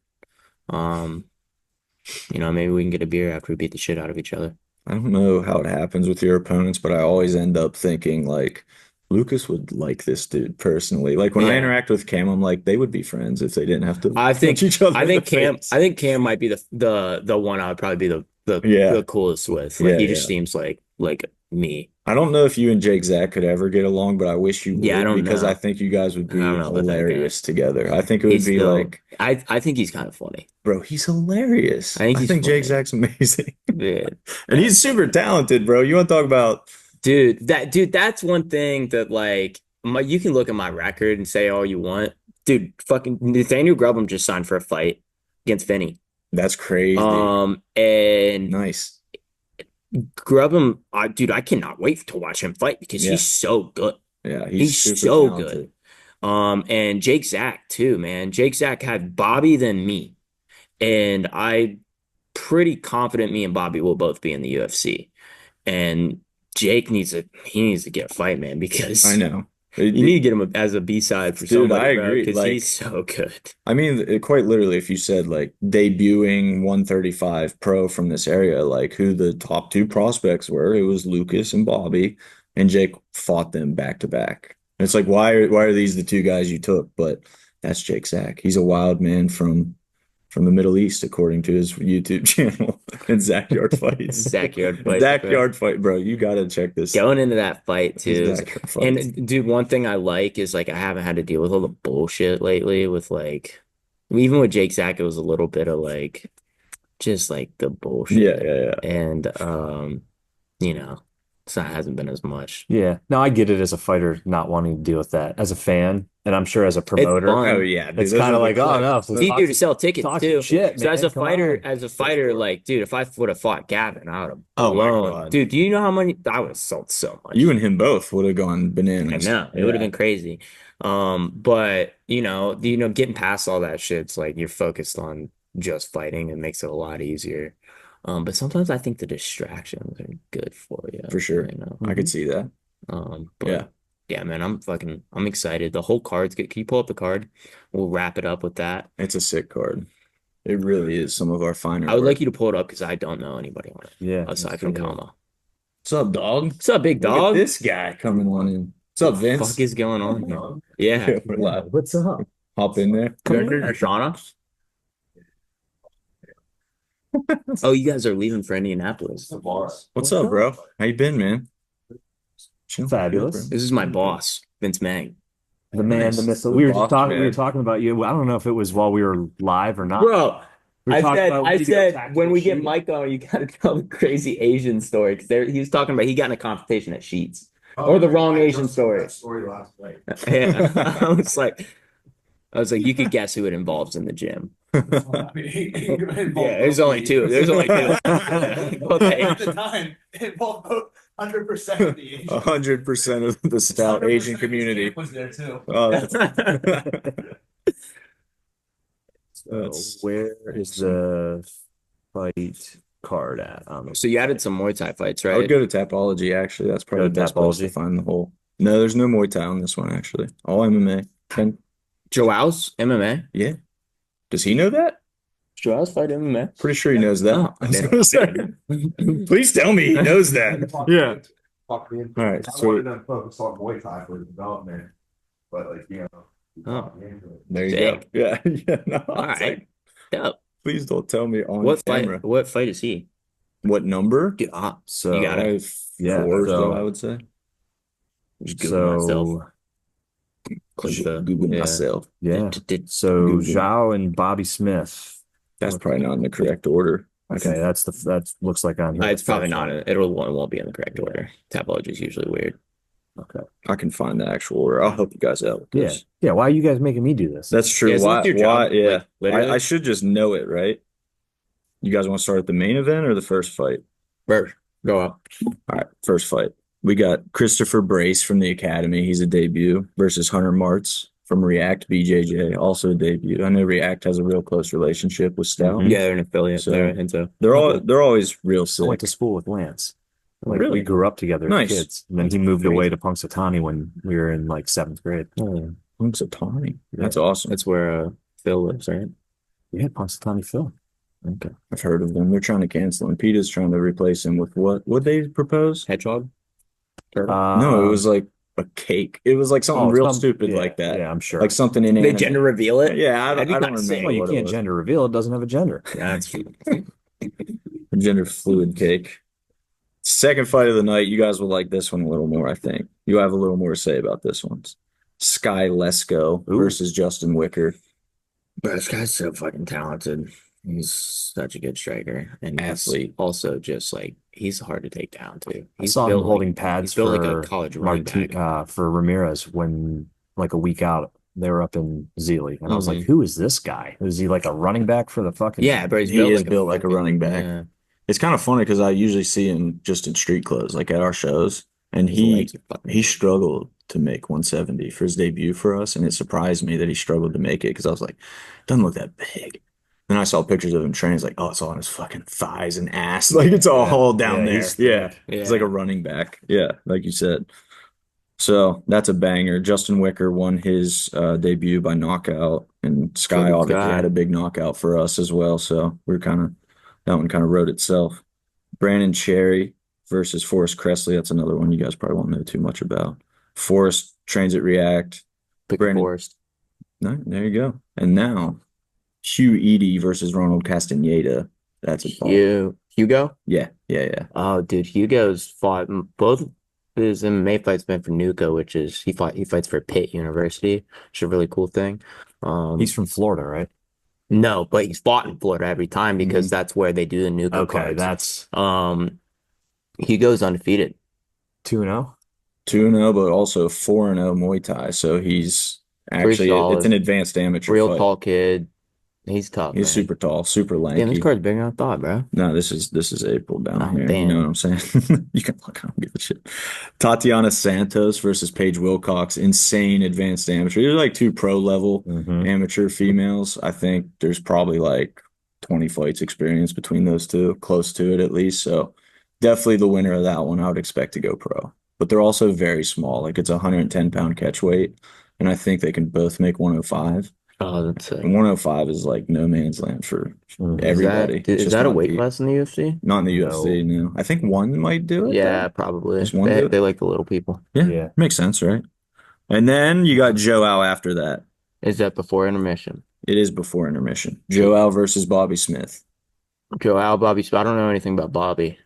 Maybe we can get a beer after we beat the shit out of each other. I don't know how it happens with your opponents, but I always end up thinking like Lucas would like this dude personally. Like when I interact with Cam, I'm like they would be friends if they didn't have to punch each other. I think Cam might be the one I would probably be the coolest with. Like he just seems like me. I don't know if you and Jake Zach could ever get along, but I wish you would because I think you guys would be hilarious together. I think it would be like I think he's kind of funny. Bro, he's hilarious. I think Jake Zach's amazing. Yeah. And he's super talented, bro. You want to talk about that's one thing that like you can look at my record and say all you want. Dude, fucking Nathaniel Grubham just signed for a fight against Finney. That's crazy. And nice. Grubham, dude, I cannot wait to watch him fight because he's so good. Yeah, he's so talented. Good. And Jake Zach too, man. Jake Zach had Bobby than me. And I'm pretty confident me and Bobby will both be in the UFC. And Jake needs to get a fight, man, because I know. You need to get him as a B-side for somebody, I agree. Because he's so good. I mean, quite literally, if you said like debuting 135 pro from this area, like who the top two prospects were, it was Lucas and Bobby, and Jake fought them back to back. And it's like, why are these the two guys you took? But that's Jake Zach. He's a wild man from the Middle East, according to his YouTube channel and Zackyard Fights. Zackyard Fight, bro. You gotta check this. Going into that fight too, and dude, one thing I like is like I haven't had to deal with all the bullshit lately. With like, even with Jake Zach, it was a little bit of like, just like the bullshit. Yeah. And it hasn't been as much. Yeah, no, I get it as a fighter not wanting to deal with that. As a fan, and I'm sure as a promoter, oh yeah, it's kind of like, oh no, it's easier to sell tickets too. Shit, so man, as a fighter, like, dude, if I would have fought Gavin, I would have. Oh my God, dude, do you know how many? I would have sold so much. You and him both would have gone bananas. I know it would have been crazy. But getting past all that shit, it's like you're focused on just fighting. It makes it a lot easier. But sometimes I think the distractions are good for you. For sure. I could see that. But yeah, man, I'm excited. The whole card's good. Can you pull up the card? We'll wrap it up with that. It's a sick card. It really is some of our finer. I would like you to pull it up because I don't know anybody on it. Yeah. Aside from Kama. What's up, dog? What's up, big dog? Look at this guy coming on in. What's up, Vince? What the fuck is going on here? Yeah. What's up? Hop in there. Come here, Shauna. Oh, you guys are leaving for Indianapolis. What's up, bro? How you been, man? Fabulous. This is my boss, Vince Mang. The man, Nice. the myth. The We were boss, talking. We man. were talking about you. I don't know if it was while we were live or not. Bro, We were I talking about video said tactical when we get shooting. Mike on, you gotta tell the crazy Asian story because he was talking about he got in a confrontation at Sheets. Or the wrong Asian story. Story last night. Yeah, I was like, you could guess who it involves in the gym. Yeah, there's only two. There's only two. Both At Asian. the time, it involved both 100% of the Asian. 100% of the stout 100% Asian of the community. camp was there too. Oh, So where is the fight card at? So you added some Muay Thai fights, I would right? go to Tapology, actually. That's probably Go the to best place to Tapology. find the whole. No, there's no Muay Thai on this one, actually. All MMA. Joao's MMA. Yeah. Does he know that? Joao's fight MMA. Pretty sure he knows that. Oh, I was gonna say. Please tell me he knows that. Yeah. Fuck me. All right. I So wanted to focus on Muay Thai for development. but like, you know. Oh. There you Sick. go. Yeah, yeah. No, All I was right. like, Dope. please don't tell me on What camera. fight? What fight is he? What number? Dude, So you got it. Probably Yeah, four, so- so I would say. Just Google myself. so Click the Google yeah. myself. yeah. Did- So Google. Zhao and Bobby Smith. That's probably not in the correct order. Okay, that looks like on here. It's probably not. It won't be in the correct order. Tapology is usually weird. Okay. I can find the actual order. I'll help you guys out with Yeah. this. Yeah. Why are you guys making me do this? That's true. Yeah, isn't Why? that your Why? job? Yeah. Like, literally? I should just know it, right? You guys want to start at the main event or the first fight? First, go up. All right, first fight. We got Christopher Brace from the Academy. He's a debut versus Hunter Martz from React BJJ, also a debut. I know React has a real close relationship with Stout. Mhm. Yeah, they're an affiliate. So- They're into. They're always real I went sick. to school with Lance. Like Really? we grew up together as Nice. kids. And then he moved away to Punxsutawney when we were in like 7th grade. Punxsutawney. That's awesome. That's where Phil lives, right? Yeah, Punxsutawney Phil. Okay. I've heard of them. They're trying to cancel him. PETA's trying to replace him with what? Would they propose? Hedgehog. No, it was like a cake. It was like something real stupid yeah, like that. Yeah, I'm sure. Like something in They anime. gender reveal it. Yeah, I That'd be don't kinda remember sick. well, you what it can't was. gender reveal. It doesn't have a gender. That's true. A gender fluid cake. Second fight of the night. You guys will like this one a little more, I think. You have a little more to say about this one. Sky Lesko Ooh. versus Justin Wicker. Bro, this guy's so fucking talented. He's such a good striker and he's Athlete. also just like he's hard to take down too. I saw him built holding like, pads he's built like for a college running back. for Ramirez when like a week out they were up in Zealy, and I was like, Mhm. "Who is this guy? Is he like a running back for the fucking?" Yeah, but he's He built is like built like a fucking- running back. Yeah. It's kind of funny because I usually see him just in street clothes, like at our shows, and His he legs are fucking- he struggled to make 170 for his debut for us, and it surprised me that he struggled to make it because I was like, doesn't look that big. Then I saw pictures of him training. It's like, oh, it's all on his fucking thighs and ass. Like it's all Yeah. hauled down Yeah, there. he's Yeah. thick. Yeah. It's like a running back. Yeah, like you said. So that's a banger. Justin Wicker won his debut by knockout, and Sky Good obviously guy. had a big knockout for us as well. So that one kind of wrote itself. Brandon Cherry versus Forrest Cressley. That's another one you guys probably won't know too much about. Forrest trains at React. Pick Brandon- Forest. No, there you go. And now Hugh Edie versus Ronald Castaneda. That's a ball. Hugo? Yeah. Oh, dude, Hugo's fought both his MMA fights been for Nuka, which is he fights for Pitt University, which is a really cool thing. He's from Florida, right? No, but he's fought in Florida every time because that's where they do the Nuka Okay, cards. that's Hugo's undefeated. 2-0. 2-0, but also 4-0 Muay Thai. So he's actually solid. it's an advanced amateur Real fight. tall kid. He's tough. He's man. super tall, super Damn, lanky. this card's bigger than I thought, bro. No, this is April down Oh, here. damn. You know what I'm saying? You can look, I don't give a shit. Tatiana Santos versus Paige Wilcox, insane advanced amateur. They're like two pro level Mhm. amateur females. I think there's probably like 20 fights experience between those two, close to it at least. So definitely the winner of that one, I would expect to go pro. But they're also very small. Like it's a 110-pound catch weight, and I think they can both make 105. Oh, that's sick. And 105 is like no man's land for Mhm. everybody. It's Is just that a not weight deep. class in the UFC? Not in the No. UFC, no. I think one might do it. Yeah, though. probably. Just one do it? They like the little people. Yeah. Yeah. Makes sense, right? And then you got Joao after that. Is that before intermission? It is before intermission. Joao versus Bobby Smith. Joao, Bobby. I don't know anything about Bobby.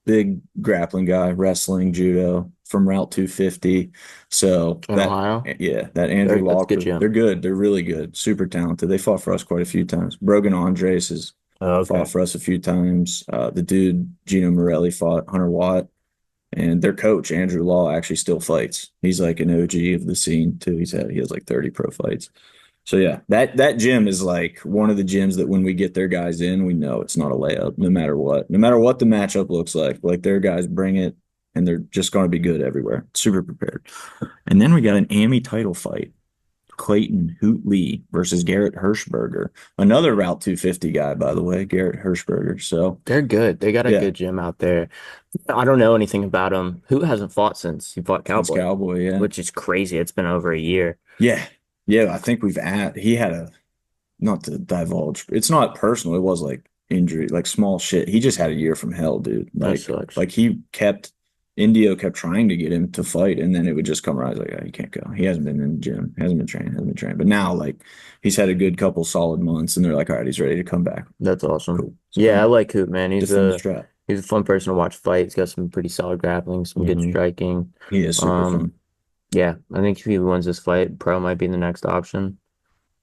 Big grappling guy, wrestling, judo from Route 250. So In Ohio? yeah, that Andrew That's Law good crew, gym. they're good. They're really good. Super talented. They fought for us quite a few times. Brogan Andres has Oh, okay. fought for us a few times. The dude, Gino Morelli, fought Hunter Watt. And their coach, Andrew Law, actually still fights. He's like an OG of the scene too. He has like 30 pro fights. So yeah, that gym is like one of the gyms that when we get their guys in, we know it's not a layup, no matter what. No matter what the matchup looks like. Like their guys bring it and they're just going to be good everywhere. Super prepared. And then we got an AMI title fight. Clayton Hoot Lee versus Garrett Hirschberger. Another Route 250 guy, by the way, Garrett Hirschberger. So They're good. They got a Yeah. good gym out there. I don't know anything about him. Who hasn't fought since he fought it's Cowboy? Cowboy, yeah. Which is crazy. It's been over a year. Yeah. Yeah, I think he had a, not to divulge, it's not personal. It was like injury, like small shit. He just had a year from hell, dude. That sucks. Like he kept Indio kept trying to get him to fight, and then it would just come around like, oh, he can't go. He hasn't been in the gym, hasn't been training. But now, like, he's had a good couple solid months, and they're like, all right, he's ready to come back. That's awesome. Cool. So Yeah, I like Hoop, man. defend the strap. He's a fun person to watch fight. He's got some pretty solid grappling, some good Mhm. striking. He is super fun. Yeah, I think if he wins this fight, Pro might be the next option.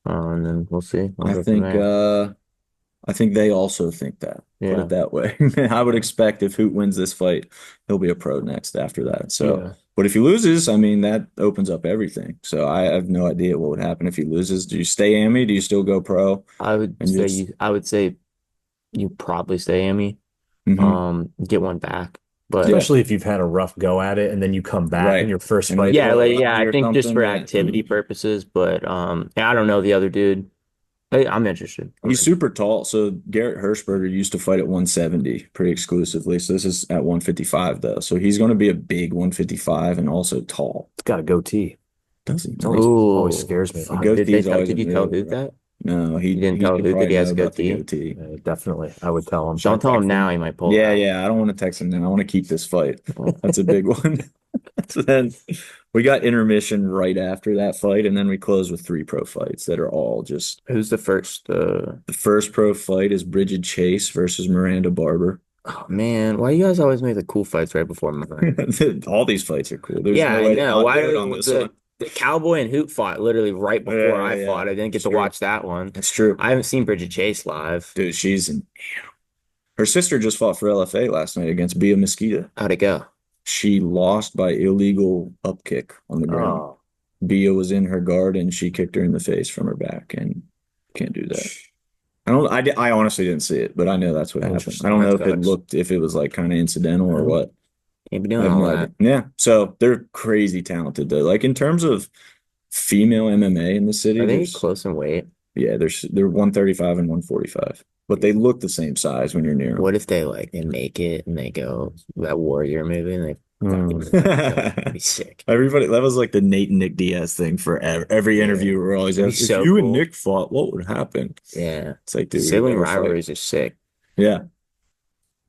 And then we'll see. We'll go from there. I think they also think that. Put Yeah. it that way. I would expect if Hoot wins this fight, he'll be a pro next after that. So, Yeah. but if he loses, I mean, that opens up everything. So I have no idea what would happen if he loses. Do you stay Ami? Do you still go pro? I would And say just- I would say you probably stay Amy. Mhm. Get one back. But Especially if you've had a rough go at it and then you come back Right. in your first And fight. yeah, like, I or think just for something, yeah. activity purposes. But I don't know the other dude. Hey, I'm interested. He's super tall. So Garrett Hirschberger used to fight at 170 pretty exclusively. So this is at 155 though. So he's going to be a big 155 and also tall. It's got a goatee. Does he? It always scares me. Fuck, Goatee's always did you a tell bit, Luke that? No, You didn't tell should Luke that he probably has a know about the goatee? Definitely. I would tell him. Don't tell him now. He might pull. Yeah, out. yeah. I don't want to text him now. I want to keep this fight. That's a big one. So then we got intermission right after that fight, and then we close with 3 pro fights that are all just. Who's the first? The first pro fight is Bridget Chase versus Miranda Barber. Oh man, why you guys always make the cool fights right before mine? All these fights are cool. There's Yeah, no I way to know. not Why do it on this the one. Cowboy and Hoop fought literally right before Yeah, I yeah. fought. I didn't get It's to true. watch that one. That's true. I haven't seen Bridget Chase live. Dude, her sister just fought for LFA last night against Bia Mesquita. How'd it go? She lost by illegal up kick on the ground. Oh, Bia was in her guard and she kicked her in the face from her back, and can't do that. I honestly didn't see it, but I know that's what happened. Interesting. I don't know That if it was like kind of incidental or what. Can't be I doing have all no that. idea. Yeah. So they're crazy talented though. Like in terms of female MMA in the city, Are they there's- close in weight? yeah, they're 135 and 145, but they look the same size when you're near them. What if they make it and they go that Warrior movie and they Hmm. fucking that'd be sick. Everybody, that was like the Nate and Nick Diaz thing for every interview. We're always That'd be asking, so if you and cool. Nick fought, what would happen? Yeah. It's like, dude, Sibling we'd never fight. rivalries are sick. Yeah,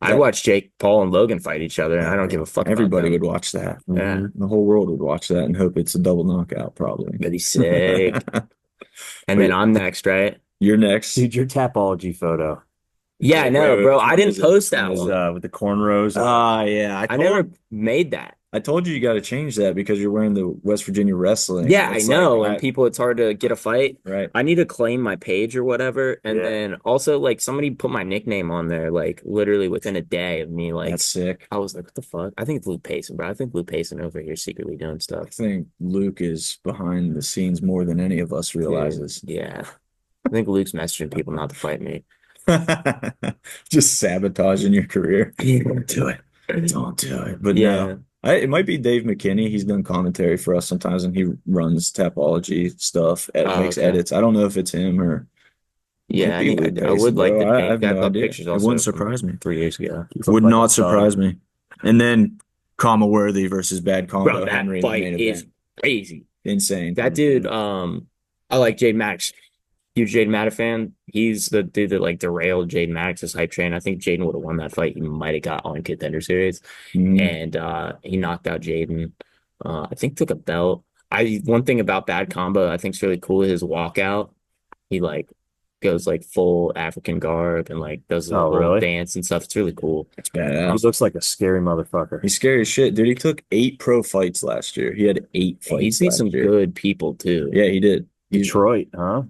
I Yeah. watched Jake Paul and Logan fight each other and I don't give a fuck about everybody them. would watch that. Yeah. The whole world would watch that and hope it's a double knockout, probably. That'd be sick. And then I'm next, right? You're next. dude, your Tapology photo Yeah, I know, Wait, bro. which I one didn't is it? post that Which one. one with the cornrows. Ah, yeah. I never made that. I told you got to change that because you're wearing the West Virginia wrestling. Yeah, I It's know. like, And people, it's hard to get a fight. right. I need to claim my page or whatever. And Yeah. then also, like, somebody put my nickname on there, like, literally within a day of me. Like, That's sick. I was like, what the fuck? I think it's Luke Payson, bro. I think Luke Payson over here secretly doing I stuff. think Luke is behind the scenes more than any of us realizes. Yeah. I think Luke's messaging people not to fight me. Just sabotaging your career. Don't do it. Don't do it. But Yeah. no, it might be Dave McKinney. He's done commentary for us sometimes, and he runs Tapology stuff. Makes okay. edits. I don't know if it's him or. Yeah, Might be Luke I would Payson, like bro. to I think have that no the idea. pictures It also wouldn't from surprise me. 3 years ago. Would like not a star. surprise me. And then Comma Worthy versus Bad Combo Bro, that Henry in the fight main is event. crazy. Insane. That dude, I like Jade Maddox. Huge Jade Maddox fan. He's the dude that like derailed Jade Maddox's hype train. I think Jaden would have won that fight. He might have got on Contender Series. Mhm. And he knocked out Jaden. I think took a belt. One thing about Bad Combo I think is really cool is his walkout. He like goes like full African garb and like does a Oh, little really? dance and stuff. It's really cool. It's He badass. looks like a scary motherfucker. He's scary as shit, dude. He took 8 pro fights last year. He had 8 And fights he's seen last some year. good people too. Yeah, he did. Detroit, huh?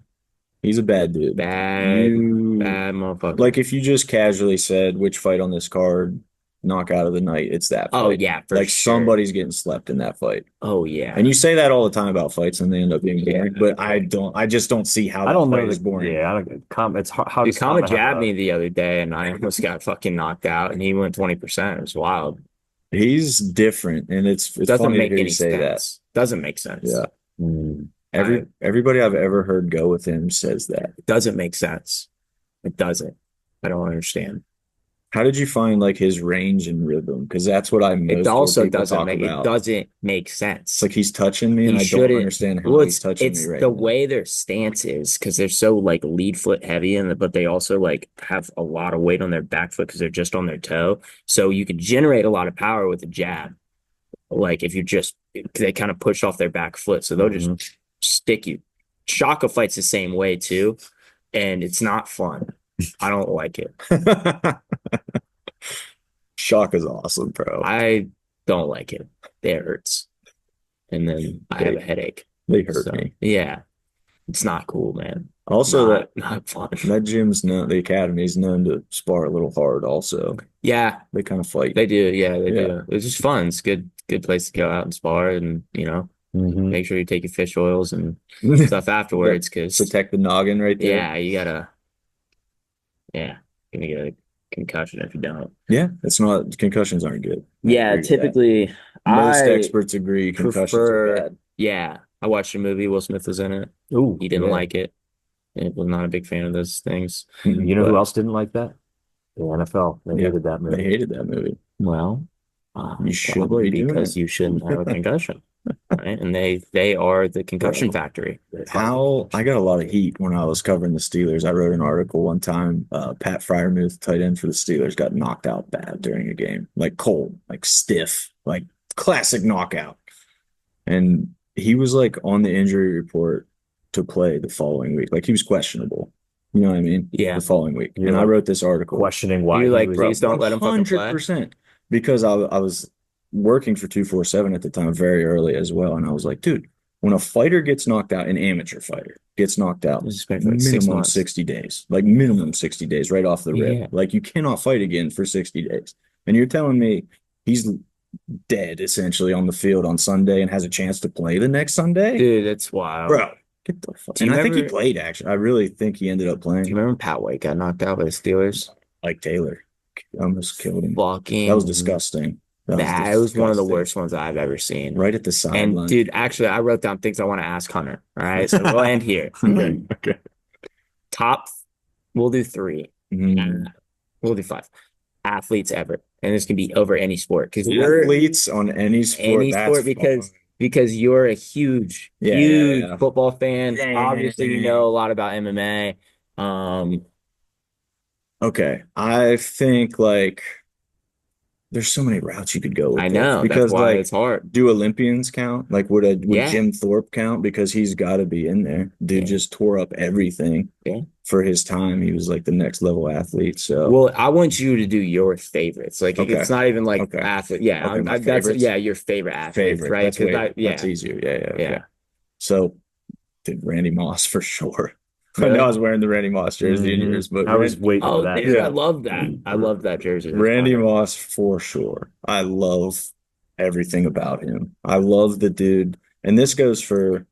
He's a bad dude. Bad, You- bad motherfucker. Like if you just casually said which fight on this card knockout of the night, it's that oh fight. yeah, for Like sure. somebody's getting slept in that fight. Oh yeah. And you say that all the time about fights and they end up being boring, but I just don't see how I that don't know. fight is boring. Yeah, I don't. It's how Dude, does Kama Kama have jabbed a- me the other day and I almost got fucking knocked out and he went 20%. It was wild. He's different and it's It doesn't funny to make hear you any say sense. Doesn't make sense. that. Yeah. Mm. Everybody I've ever heard go with him says that. It doesn't make sense. It doesn't. I don't understand. How did you find like his range and rhythm? Because that's what I most It also hear people doesn't talk make about. it doesn't make sense. It's like he's touching me, and He I don't shouldn't- understand how Well, he's touching it's me right the now. way their stance is because they're so like lead foot heavy and but they also like have a lot of weight on their back foot because they're just on their toe. So you can generate a lot of power with a jab. Like if you just they kind of push off their back foot, so they'll just stick you. Shaka fights the same way too, and it's not fun. I don't like it. Shock is awesome, bro. I don't like it. It hurts, and then I have a headache. They hurt So, me. yeah, it's not cool, man. Also, Not fun. that gym's known, the academy's known to spar a little hard. Also, Yeah, they kind of fight. they do. Yeah, they Yeah. do. It's just fun. It's good place to go out and spar, and make sure you take your fish oils and stuff afterwards, because Protect the noggin right there. yeah, you gotta. Yeah, you're gonna get a concussion if you don't. Yeah, it's not concussions aren't good. Yeah, agree with that. typically Most I experts agree concussions are prefer. bad. Yeah, I watched a movie. Will Smith was in it. Ooh, He didn't yeah. like it. And was not a big fan of those things. You know who But- else didn't like that? The NFL. They Yeah, hated that They movie. hated that movie. Well, You shouldn't probably be doing because it. you shouldn't have a concussion, right? And they are the concussion factory. How I got a lot of heat when I was covering the Steelers. I wrote an article one time. Pat Fryermuth, tight end for the Steelers, got knocked out bad during a game, like cold, like stiff, like classic knockout. And he was like on the injury report to play the following week. Like he was questionable. You know what I mean? Yeah. The following week. You're And I like wrote this article. Questioning why You're he like, was- bro, please don't let him fucking play. 100%. Because I was working for 247 at the time, very early as well. And I was like, dude, when a fighter gets knocked out, an amateur fighter gets knocked out, Just expect like 6 minimum months. 60 days, like minimum 60 days right off the rip. Yeah. Like you cannot fight again for 60 days. And you're telling me he's dead essentially on the field on Sunday and has a chance to play the next Sunday? Dude, that's wild. Bro, get the fuck. Do you And I think he remember- played actually. I really think he ended up Do playing. you remember Pat White got knocked out by the Steelers? Like Taylor. Almost killed him. Fucking That was disgusting. That was one of the disgusting. worst ones I've ever seen. Right at the And sideline. dude, actually, I wrote down things I want to ask Hunter. All right, so we'll end here. Okay. Top, we'll do 3. Mm. We'll do 5 athletes ever, and this can be over any sport because you're Athletes on any sport. any that's sport because fun. because you're a huge Yeah. football fan. Yeah. Obviously, you know a lot about MMA. Okay. I think like there's so many routes you could go with I this. know because that's why like it's hard. do Olympians count? Like would Yeah. Jim Thorpe count? Because he's got to be in there. Dude Yeah. just tore up everything. Yeah. For his time, he was like the next level athlete. So Well, I want you to do your favorites. Like Okay. it's not even like Okay. athlete. Yeah, Okay, my that's favorites? your favorite athlete, favorite, right? that's, 'Cause way, yeah, that's easier. Yeah. Okay. yeah. So did Randy Moss for sure. Really? I know I was wearing the Randy Moss jersey in Mhm. yours, but I was waiting Oh, for that. dude, Yeah. I love that. I love that jersey. That's Randy fire. Moss for sure. I love everything about him. I love the dude, and this goes for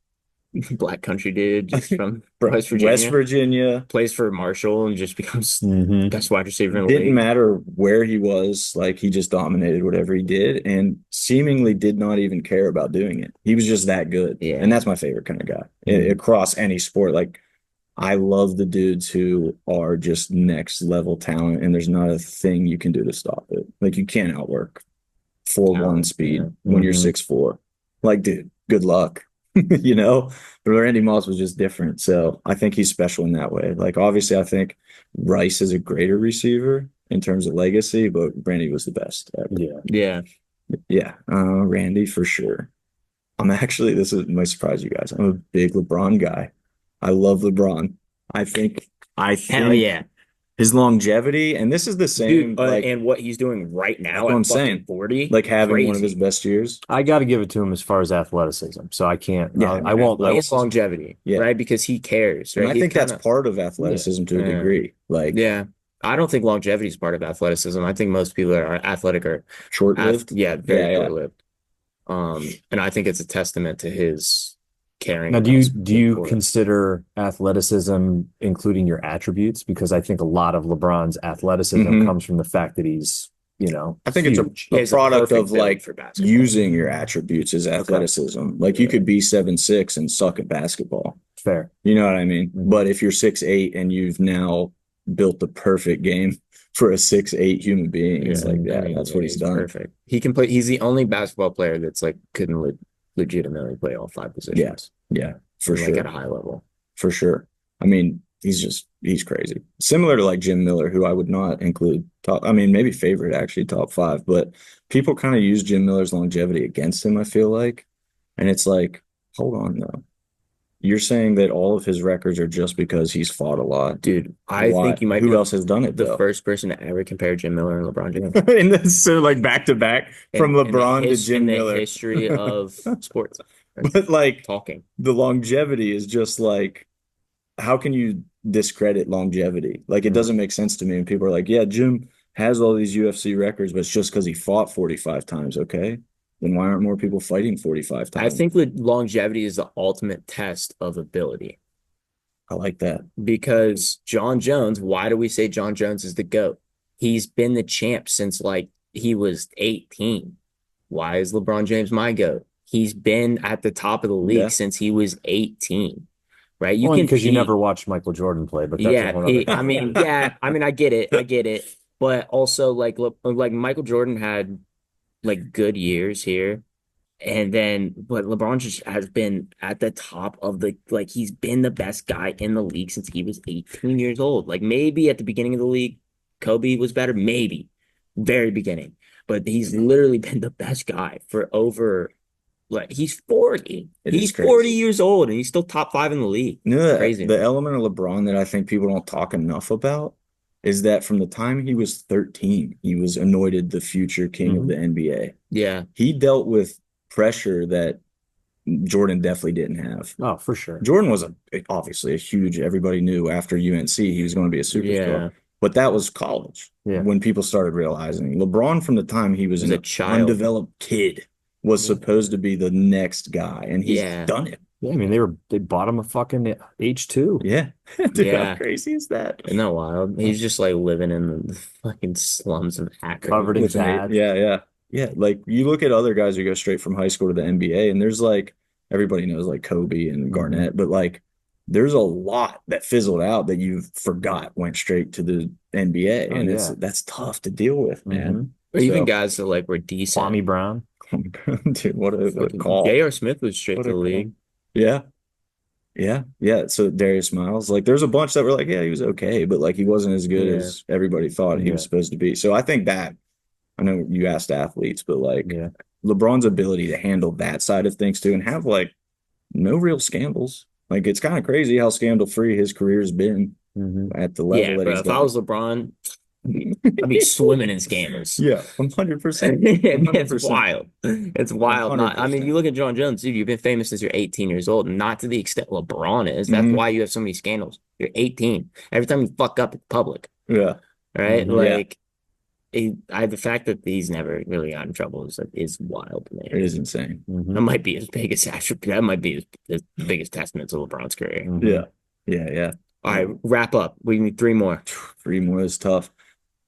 Black country dude, just from West Virginia. plays for Marshall and just becomes Mhm. best wide receiver in the Didn't league. matter where he was, like he just dominated whatever he did, and seemingly did not even care about doing it. He was just that good, Yeah. and that's my favorite kind of guy Mhm. across any sport. Like I love the dudes who are just next level talent, and there's not a thing you can do to stop it. Like you can't outwork 4'1" Talent, speed yeah. when you're Mhm. 6'4". Like, dude, good luck. You know, but Randy Moss was just different. So I think he's special in that way. Like, obviously, I think Rice is a greater receiver in terms of legacy, but Randy was the best ever. Yeah. Yeah. Yeah, Randy for sure. This is might surprise you guys. I'm a big LeBron guy. I love LeBron. I think Hell yeah. his longevity, and this is the same, Dude, like and what he's doing right now what at I'm fucking saying. 40. like having one of crazy. his best years. I got to give it to him as far as athleticism. So I can't. Yeah, I won't. And longevity, Yeah. right? Because he cares, And right? I He's think that's kinda- part of athleticism to a Yeah. degree. Like Yeah. I don't think longevity is part of athleticism. I think most people that are athletic are short-lived. yeah, very Yeah. short-lived. And I think it's a testament to his caring. Now, about do you sport. consider athleticism including your attributes? Because I think a lot of LeBron's athleticism Mhm. comes from the fact that he's, I think it's huge. He a has product perfect of build like for basketball. using your attributes as athleticism. Like you Yeah. could be 7'6" and suck at basketball. fair. You know what I mean? Mhm. But if you're 6'8" and you've now built the perfect game for a 6'8" human being, it's Yeah, like that. I mean, That's what he's done. Perfect. He can play. He's the only basketball player that's like couldn't legitimately play all 5 positions. Yeah, for like sure. at a high level. For sure. I mean, he's crazy. Similar to like Jim Miller, who I would not include top. I mean, maybe favorite actually top five, but people kind of use Jim Miller's longevity against him, I feel like. And it's like, hold on though. You're saying that all of his records are just because he's fought a lot. Dude, I Why? think you might Who be else has done it the though? first person to ever compare Jim Miller and LeBron James. And then so like back to back from LeBron to Jim in the Miller. history of sports. But like Talking. the longevity is just like, how can you discredit longevity? Like it doesn't make sense to me. And people are like, yeah, Jim has all these UFC records, but it's just because he fought 45 times. Okay. Then why aren't more people fighting 45 I times? think that longevity is the ultimate test of ability. I like that. Because John Jones, why do we say John Jones is the GOAT? He's been the champ since like he was 18. Why is LeBron James my GOAT? He's been at the top of the league since he was 18. Right? You can because you never watched Michael Jordan play, but that's a whole other I mean, I get it. But also like Michael Jordan had like good years here. And then, but LeBron just has been at the top of the, like, he's been the best guy in the league since he was 18 years old. Like, maybe at the beginning of the league, Kobe was better, maybe, very beginning. But he's literally been the best guy for over, like, he's 40. He's 40 years old, and he's still top 5 in the league. Crazy. The element of LeBron that I think people don't talk enough about is that from the time he was 13, he was anointed the future king of the NBA. Yeah. He dealt with pressure that Jordan definitely didn't have. Oh, for sure. Jordan was obviously a huge, everybody knew after UNC he was going to be a superstar. Yeah. But that was college when people started realizing. LeBron, from the time he was an undeveloped kid, was supposed to be the next guy, and he's done it. Yeah, I mean they bought him a fucking H2. Yeah. Dude, how crazy is that? Isn't that wild? He's just like living in the fucking slums of Akron. Covered in tats. Yeah, like you look at other guys who go straight from high school to the NBA, and there's like everybody knows like Kobe and Garnett, but like there's a lot that fizzled out that you forgot went straight to the NBA, and that's tough to deal with, man. Or even guys that like were decent. Kwame Brown. Dude, what a call. J.R. Smith was straight to the league. Yeah. So Darius Miles, like there's a bunch that were like, yeah, he was okay, but like he wasn't as good as everybody thought he was supposed to be. So I think that, I know you asked athletes, but like LeBron's ability to handle that side of things too and have like no real scandals. Like it's kind of crazy how scandal free his career's been at the level that he's if I was LeBron, I'd be swimming in scandals. Yeah, 100%. It's wild. It's wild. I mean, you look at John Jones, dude, you've been famous since you're 18 years old, not to the extent LeBron is. That's why you have so many scandals. You're 18. Every time you fuck up, it's public. Yeah. Right? Like, the fact that he's never really got in trouble is wild to me. It is insane. That might be his biggest attribute. That might be his biggest testament to LeBron's career. Yeah. All right, wrap up. We need 3 more. 3 more is tough.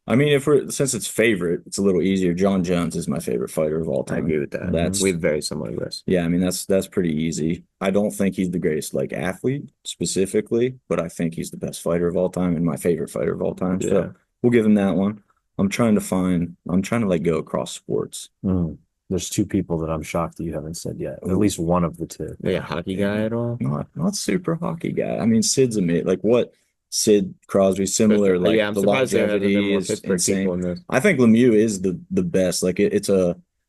I mean, since it's favorite, it's a little easier. John Jones is my favorite fighter of all time. I agree with that. We have very similar lists. Yeah, I mean that's pretty easy. I don't think he's the greatest like athlete specifically, but I think he's the best fighter of all time and my favorite fighter of all time. Yeah. So we'll give him that one. I'm trying to like go across sports. There's 2 people that I'm shocked that you haven't said yet. At least one of the 2. Yeah, hockey guy at all? Not super hockey guy. I mean, Sid's amazing. Like what Sid Crosby, similar. Like I'm the surprised longevity is insane. I think Lemieux is the best. Like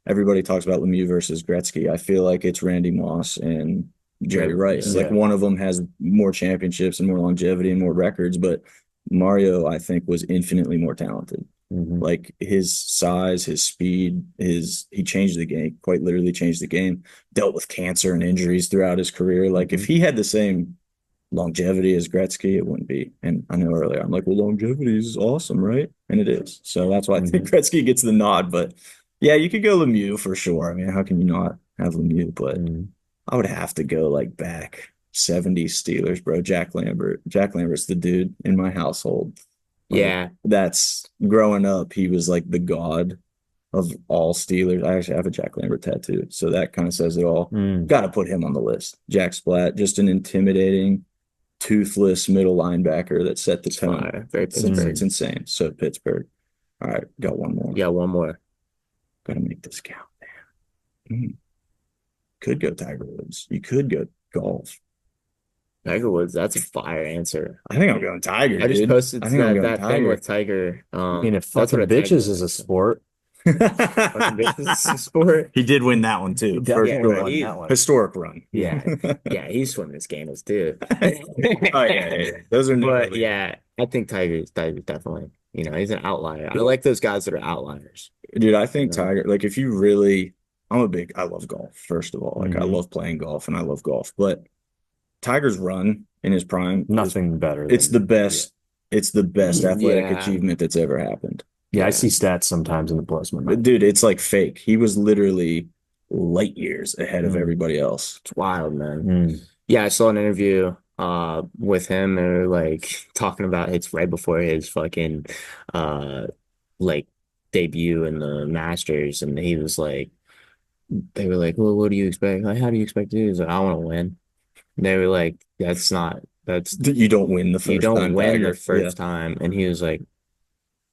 everybody talks about Lemieux versus Gretzky. I feel like it's Randy Moss and Jerry Rice. Like one of them has more championships and more longevity and more records, but Mario, I think, was infinitely more talented. Like his size, his speed, he changed the game, quite literally changed the game, dealt with cancer and injuries throughout his career. Like if he had the same longevity as Gretzky, it wouldn't be. And I know earlier, I'm like, well, longevity is awesome, right? And it is. So that's why I think Gretzky gets the nod. But yeah, you could go Lemieux for sure. I mean, how can you not have Lemieux? But I would have to go like back 70s Steelers, bro. Jack Lambert. Jack Lambert's the dude in my household. Yeah. That's growing up. He was like the god of all Steelers. I actually have a Jack Lambert tattoo. So that kind of says it all. Got to put him on the list. Jack Splat, just an intimidating, toothless middle linebacker that set the tone. Very Pittsburgh. It's insane. So Pittsburgh. All right. Got one more. Yeah, one more. Got to make this count, man. Could go Tiger Woods. You could go golf. Tiger Woods, that's a fire answer. I think I'm going Tiger, I just dude. posted I think I'm that, going that thing Tiger. with Tiger. I mean, if That's what fucking a Tiger bitches is a sport, fucking bitches is a sport. He did win that one too. definitely Yeah, sure. won he- that one. Historic run. Yeah, yeah, he's swimming his gambles too. Oh yeah. Those are But gnarly. yeah, I think Tiger's definitely, he's an outlier. I like those guys that are outliers. Dude, I think Yeah. Tiger, like if you really, I love golf, first of all. Like I Mhm. love playing golf and I love golf, but Tiger's run in his prime, Nothing better. it's the than- best. It's the best athletic Yeah. achievement that's ever happened. Yeah, I Yeah. see stats sometimes and it blows my mind. Dude, it's like fake. He was literally light years ahead of Mm. everybody else. It's wild, man. Mm. Yeah, I saw an interview with him and they were like talking about it's right before his fucking like debut in the Masters, and he was like, they were like, well, what do you expect? Like, how do you expect to do? He's like, I want to win. And they were like, that's You don't win the first you don't time, win Tiger. the first time. And he was like,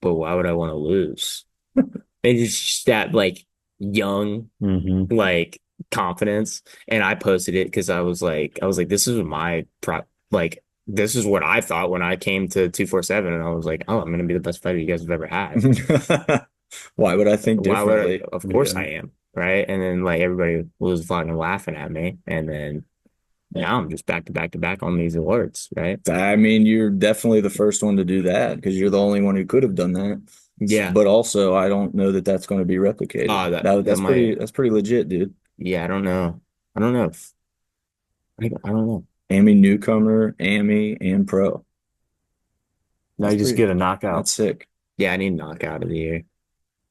but why would I want to lose? And it's just that like young Mhm. like confidence. And I posted it because I was like, this is my this is what I thought when I came to 247, and I was like, oh, I'm gonna be the best fighter you guys have ever had. Yeah. Why would I think Why would differently? Of course Yeah. I am, right? And then like everybody was fucking laughing at me, and then now I'm just back to back to back on these awards, right? I mean, you're definitely the first one to do that because you're the only one who could have done that. Yeah, But also, I don't know that that's going to be replicated. Oh, that that's might- that's pretty legit, dude. yeah. I don't know. I don't know. I don't know. Amy newcomer, Amy, and pro. Now you That's just pretty- get a knockout. That's sick, Yeah, I need knockout of the year.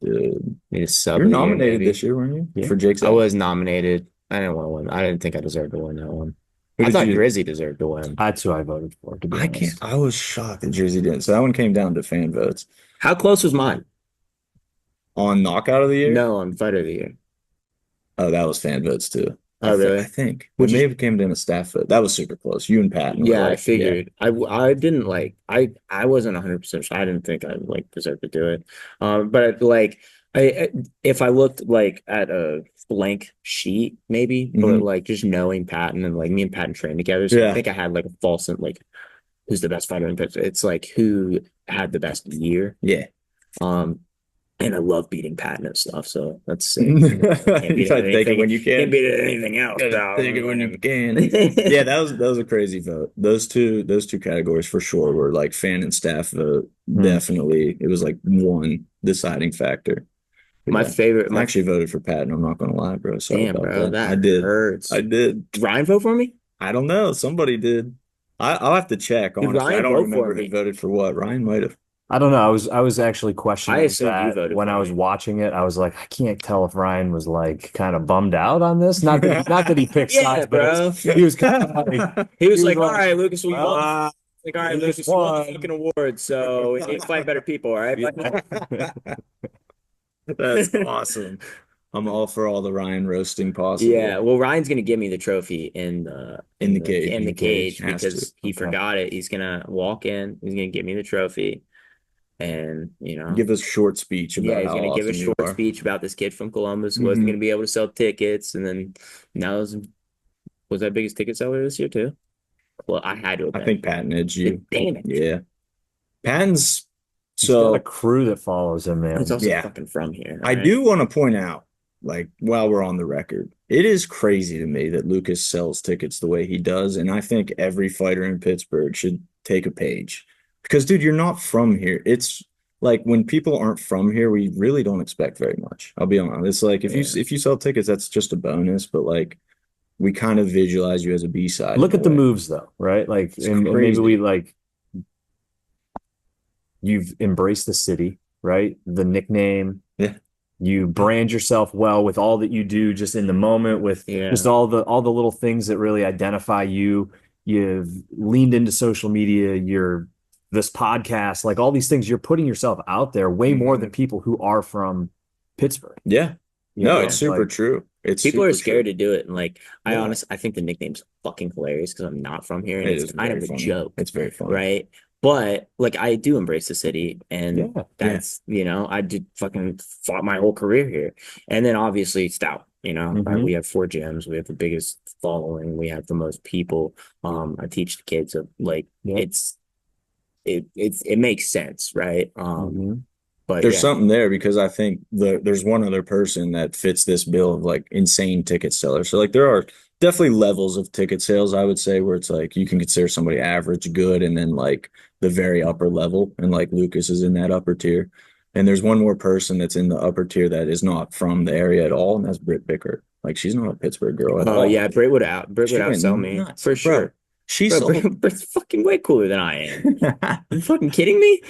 dude. Need a sub. You're of the year, nominated maybe. this year, weren't you? Yeah. For Jake's. I was nominated. I didn't want to win. I didn't think I deserved to win that one. Who I did thought you- Drizzy deserved to win. That's who I voted for, to be I honest. can't. I was shocked that Jersey didn't. So that one came down to fan votes How close was mine? on knockout of the year. No, on fighter of the year. Oh, that was fan votes too. Oh, really? I think Which it may is- have came down to staff vote. That was super close. You and Pat. Yeah, I figured. I didn't like. I wasn't 100% sure. I didn't think I like deserved to do it. But like if I looked like at a blank sheet, maybe, but Mhm. like just knowing Patton and like me and Patton trained together, so I Yeah. think I had like a false and like who's the best fighter in Pittsburgh. It's like who had the best year. Yeah. And I love beating Patton and stuff. So that's sick. You Can't gotta beat take it anything- when you Can't can. beat it anything else. Gotta take it when you can. Yeah, that was a crazy vote. Those two categories for sure were like fan and staff vote. Hmm. Definitely, it was like one deciding factor. My Yeah. favorite. I actually voted for Patton. I'm not gonna lie, bro. Sorry Damn, about bro, that I did. hurts. I did. Did Ryan vote for me? I don't know. Somebody did. I'll have to check. Did Honestly, Ryan I don't vote remember for who me? voted for what. Ryan might have. I don't know. I was actually questioning I assumed you that voted when for I was me. watching it. I was like, I can't tell if Ryan was like kind of bummed out on this. Not that he picked Yeah, sides, but bro. he was kind of like, He was He was like, like, all right, Lucas, we well, won. Like, all right, we Lucas, just we won the won. fucking award, so we need to fight better people, all right? That's awesome. I'm all for all the Ryan roasting possible. Yeah, well, Ryan's gonna give me the trophy in the cage. in the cage Has because to. he Okay. forgot it. He's gonna walk in. He's gonna give me the trophy, and Give us a short speech about yeah, he's how gonna give a awesome you short are. speech about this kid from Columbus who wasn't Mhm. gonna be able to sell tickets, and then now was that biggest ticket seller this year too? Well, I had to have I been. think Patton edged you. Damn it. Yeah. Patton's he's got so a crew that follows him, man. He's also Yeah. fucking from here. I right? do want to point out, like, while we're on the record, it is crazy to me that Lucas sells tickets the way he does. And I think every fighter in Pittsburgh should take a page. Because, dude, you're not from here. It's like when people aren't from here, we really don't expect very much. I'll be honest. It's like if you sell tickets, that's just a bonus, but like we kind of visualize you as a B-side. Look in at a the way. moves though, right? Like, It's and maybe crazy. we like you've embraced the city, right? The nickname. Yeah. You brand yourself well with all that you do just in the moment with Yeah. just all the little things that really identify you. You've leaned into social media, you're this podcast, like all these things, you're putting yourself out there way more than people who are from Pittsburgh. Yeah. You No, know, it's super like, true. It's People are super scared true. to do it, and like Yeah. I think the nickname's fucking hilarious because I'm not from here, and It it's is kind of very a funny. joke, It's very funny. right? But like I do embrace the city, and Yeah. that's I did fucking fought my whole career here, and then obviously Stout, You know, Mhm. we have 4 gyms. We have the biggest following. We have the most people. I teach the kids of like Yep. it makes sense, right? Mhm. But There's yeah, something there because I think there's one other person that fits this bill of like insane ticket sellers. So like there are definitely levels of ticket sales, I would say, where it's like you can consider somebody average, good, and then like the very upper level. And like Lucas is in that upper tier. And there's one more person that's in the upper tier that is not from the area at all, and that's Britt Bickert. Like she's not a Pittsburgh girl at oh all. yeah, Britt would She went outsell me nuts, for bro. sure. She Bro, sold. Britt's fucking way cooler than I am. You fucking kidding me?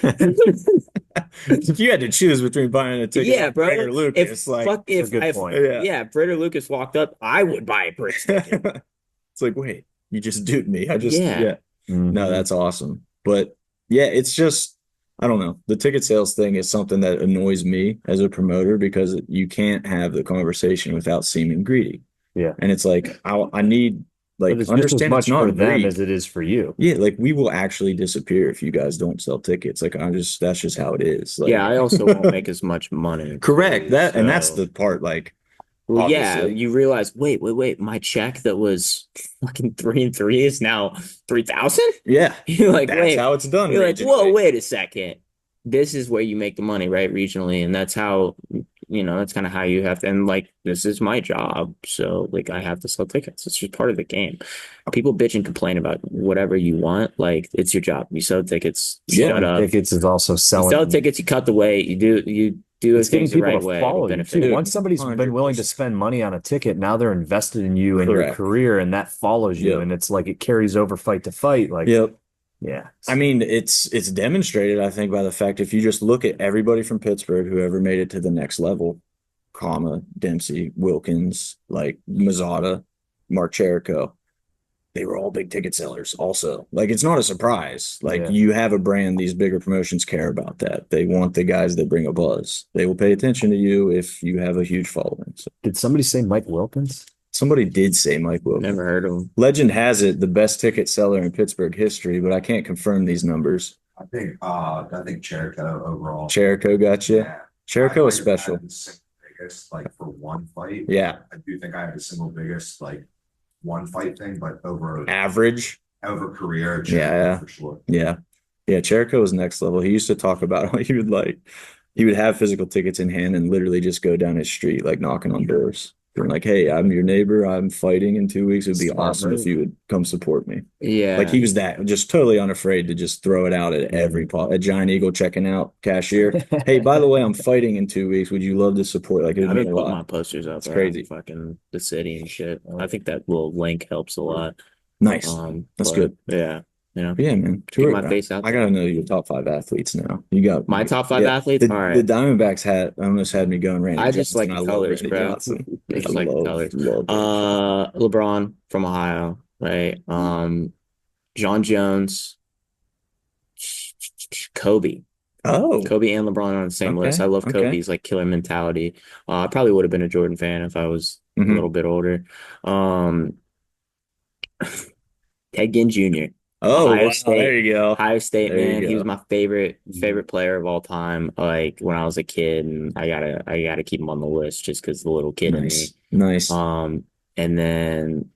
If you had to choose between buying a ticket Yeah, from bro. Britt or Lucas, like That's a good point. yeah. Yeah, Britt or Lucas walked up, I would buy a Britt's ticket. It's like, wait, you just duped me. Yeah. Yeah. No, Mhm. that's awesome. But yeah, it's just, I don't know. The ticket sales thing is something that annoys me as a promoter because you can't have the conversation without seeming greedy. Yeah. And it's like, I need, But like, it's just as understand it's much for not them greed. as it is for you. Yeah, like we will actually disappear if you guys don't sell tickets. Like that's just how it is. Like, Yeah, I also won't make as much money. correct. And that's So- the part, like, Well, yeah, obviously. you realize, wait, my check that was fucking 3 and 3 is now 3,000? Yeah. You're like, That's how it's done. you're like, regionally. whoa, wait a second. This is where you make the money, right? Regionally. And that's how, that's kind of how you have to, and like, this is my job. So like, I have to sell tickets. It's just part of the game. People bitch and complain about whatever you want. Like, it's your job. You sell tickets, you Yeah, shut up. Tickets is also You selling. sell tickets, you cut the weight, you do It's getting things the people right to way. follow It'll you benefit too. Dude, Once somebody's been willing to 100%. spend money on a ticket, now they're invested in you and your Correct. career, and that follows you. Yep. And it's like it carries over fight to fight. Like, Yep. yeah. I mean, it's demonstrated, I think, by the fact if you just look at everybody from Pittsburgh who ever made it to the next level, Dempsey, Wilkins, like Mazzata, Mark Cherico, they were all big ticket sellers also. Like it's not a surprise. Like Yeah. you have a brand, these bigger promotions care about that. They want the guys that bring a buzz. They will pay attention to you if you have a huge following. So Did somebody say Mike Wilkins? somebody did say Mike Wilkins. Never heard of them. Legend has it the best ticket seller in Pittsburgh history, but I can't confirm these numbers. I think Jericho overall. Cherico got you. Yeah. Cherico is I special. had the single biggest, like for one fight. Yeah. I do think I have the single biggest, like one fight thing, but over Average. career, Yeah, Jericho for sure. Yeah. Yeah. Cherico is next level. He used to talk about how he would have physical tickets in hand and literally just go down his street, like knocking on doors. Being like, hey, I'm your neighbor. I'm fighting in 2 weeks. It'd be Smart awesome move. if you would come support me. Yeah. Like he was that just totally unafraid to just throw it out at every a Giant Eagle checking out cashier. Hey, by the way, I'm fighting in 2 weeks. Would you love to support? Like it'd I've been mean a putting lot. my posters out It's there. crazy. Fucking the city and shit. I think that little link helps a lot. Nice. That's But, good. Yeah. But yeah, man. Get my face out I there. gotta know your top 5 athletes now. You got My top 5 yeah. athletes? The, All right. the Diamondbacks almost had me going Randy I just Johnson. like I the love colors, Randy bro. Johnson. I just I like the love- colors. love LeBron from Ohio, right? John Jones, Kobe. Oh, Kobe and LeBron are on the same Okay, list. I love okay. Kobe's like killer mentality. I probably would have been a Jordan fan if I was a Mhm. little bit older. Ted Ginn Jr. Oh, Ohio wow. State. There you go. Ohio State, There you man. He go. was my favorite player of all time. Like when I was a kid, and I gotta keep him on the list just because the little kid in me. Nice. And then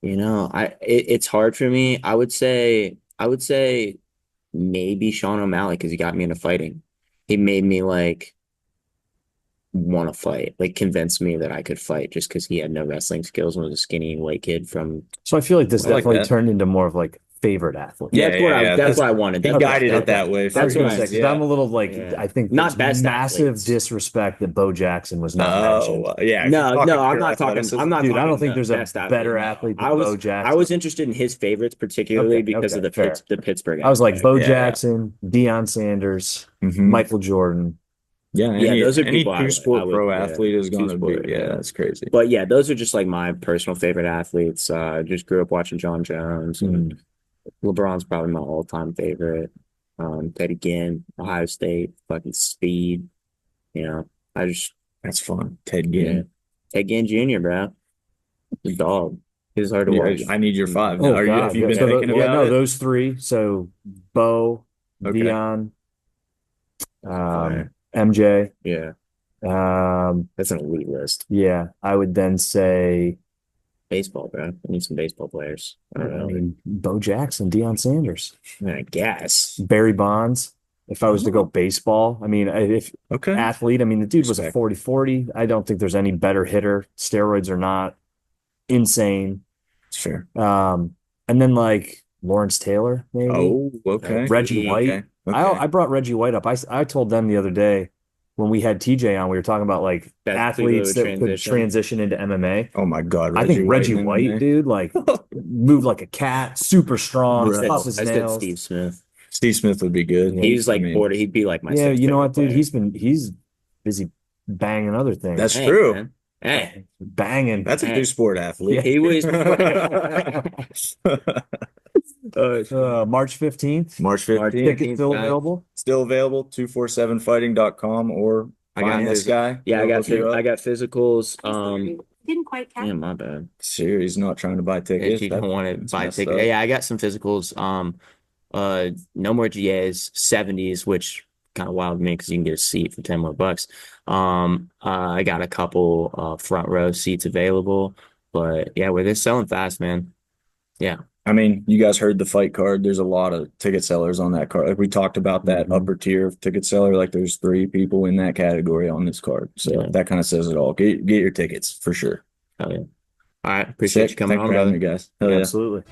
it's hard for me. I would say maybe Sean O'Malley because he got me into fighting. He made me like want to fight, like convinced me that I could fight just because he had no wrestling skills and was a skinny white kid from. So I feel like this I like definitely that. turned into more of like favorite athlete. Yeah, That's what I wanted. He That's guided what- it that way. I was what gonna I- say, 'cause yeah. I'm a little like, Yeah. I think Not there's best massive athletes. disrespect that Bo Jackson was not mentioned. Yeah. No, if you're no, I'm pure not talking. athleticism. I'm not. Dude, I talking don't think the there's a best better athlete. athlete than Bo Jackson. I was interested in his favorites, particularly Okay, because okay, of the fair. the Pittsburgh. I was like aspect. Bo Yeah. Jackson, Deion Sanders, Mhm. Michael Jordan. Yeah, those are any people true I sport would- pro yeah, athlete is going to be. two-sport, Yeah, yeah. that's crazy. But yeah, those are just like my personal favorite athletes. Just grew up watching John Jones, and LeBron's probably my all-time favorite. Teddy Ginn, Ohio State, fucking speed. That's fun. Ted Ginn. Ted Ginn Jr., bro, the dog. He was hard to watch. I need your 5. Oh, Now, have you God. been So thinking about no, it? those three. So Bo, Okay. Deion, Fire. MJ, Yeah, That's an elite list. Yeah, I would then say, Baseball, bro. I need some baseball players. I don't know. Bo Jackson, Deion Sanders, I guess. Barry Bonds. If I was to go baseball, I mean, if Okay. athlete, I mean, the dude was a Respect. 40-40. I don't think there's any better hitter. Steroids are not insane. Sure. And then like Lawrence Taylor, maybe. Oh, okay. Reggie White. Okay. I brought Reggie White up. I told them the other day when we had TJ on, we were talking about like That people athletes would that could transition into MMA. Oh my God. I think Reggie in White, there. dude, like moved like a cat, super strong, Bro. tough as I said nails. Steve Smith. Steve Smith would be good. He was like I mean, 40. He'd be like my Yeah, sixth you know what, favorite dude? player. He's busy banging other things. That's Hey, true. man. Hey, Banging. That's a Hey. new sport athlete. he was. March 15th. March March 15th. Tickets still guys. available. Still available. 247fighting.com or I got find this his- guy. Yeah, He'll hook you up. I got physicals. Didn't quite catch. Yeah, my bad. Sure, he's not trying to buy If tickets. you don't want to that's buy messed tickets, up. yeah, I got some physicals. No more GAs, 70s, which kind of wild to me because you can get a seat for 10 more bucks. I got a couple front row seats available, but yeah, they're selling fast, man. Yeah. I mean, you guys heard the fight card. There's a lot of ticket sellers on that card. Like we talked about that Mhm. upper tier of ticket seller. Like there's 3 people in that category on this card. So Yeah. that kind of says it all. Get your tickets for sure. Hell yeah. All right. Appreciate you coming Thanks on, for having brother. me, guys. Hell yeah. Absolutely.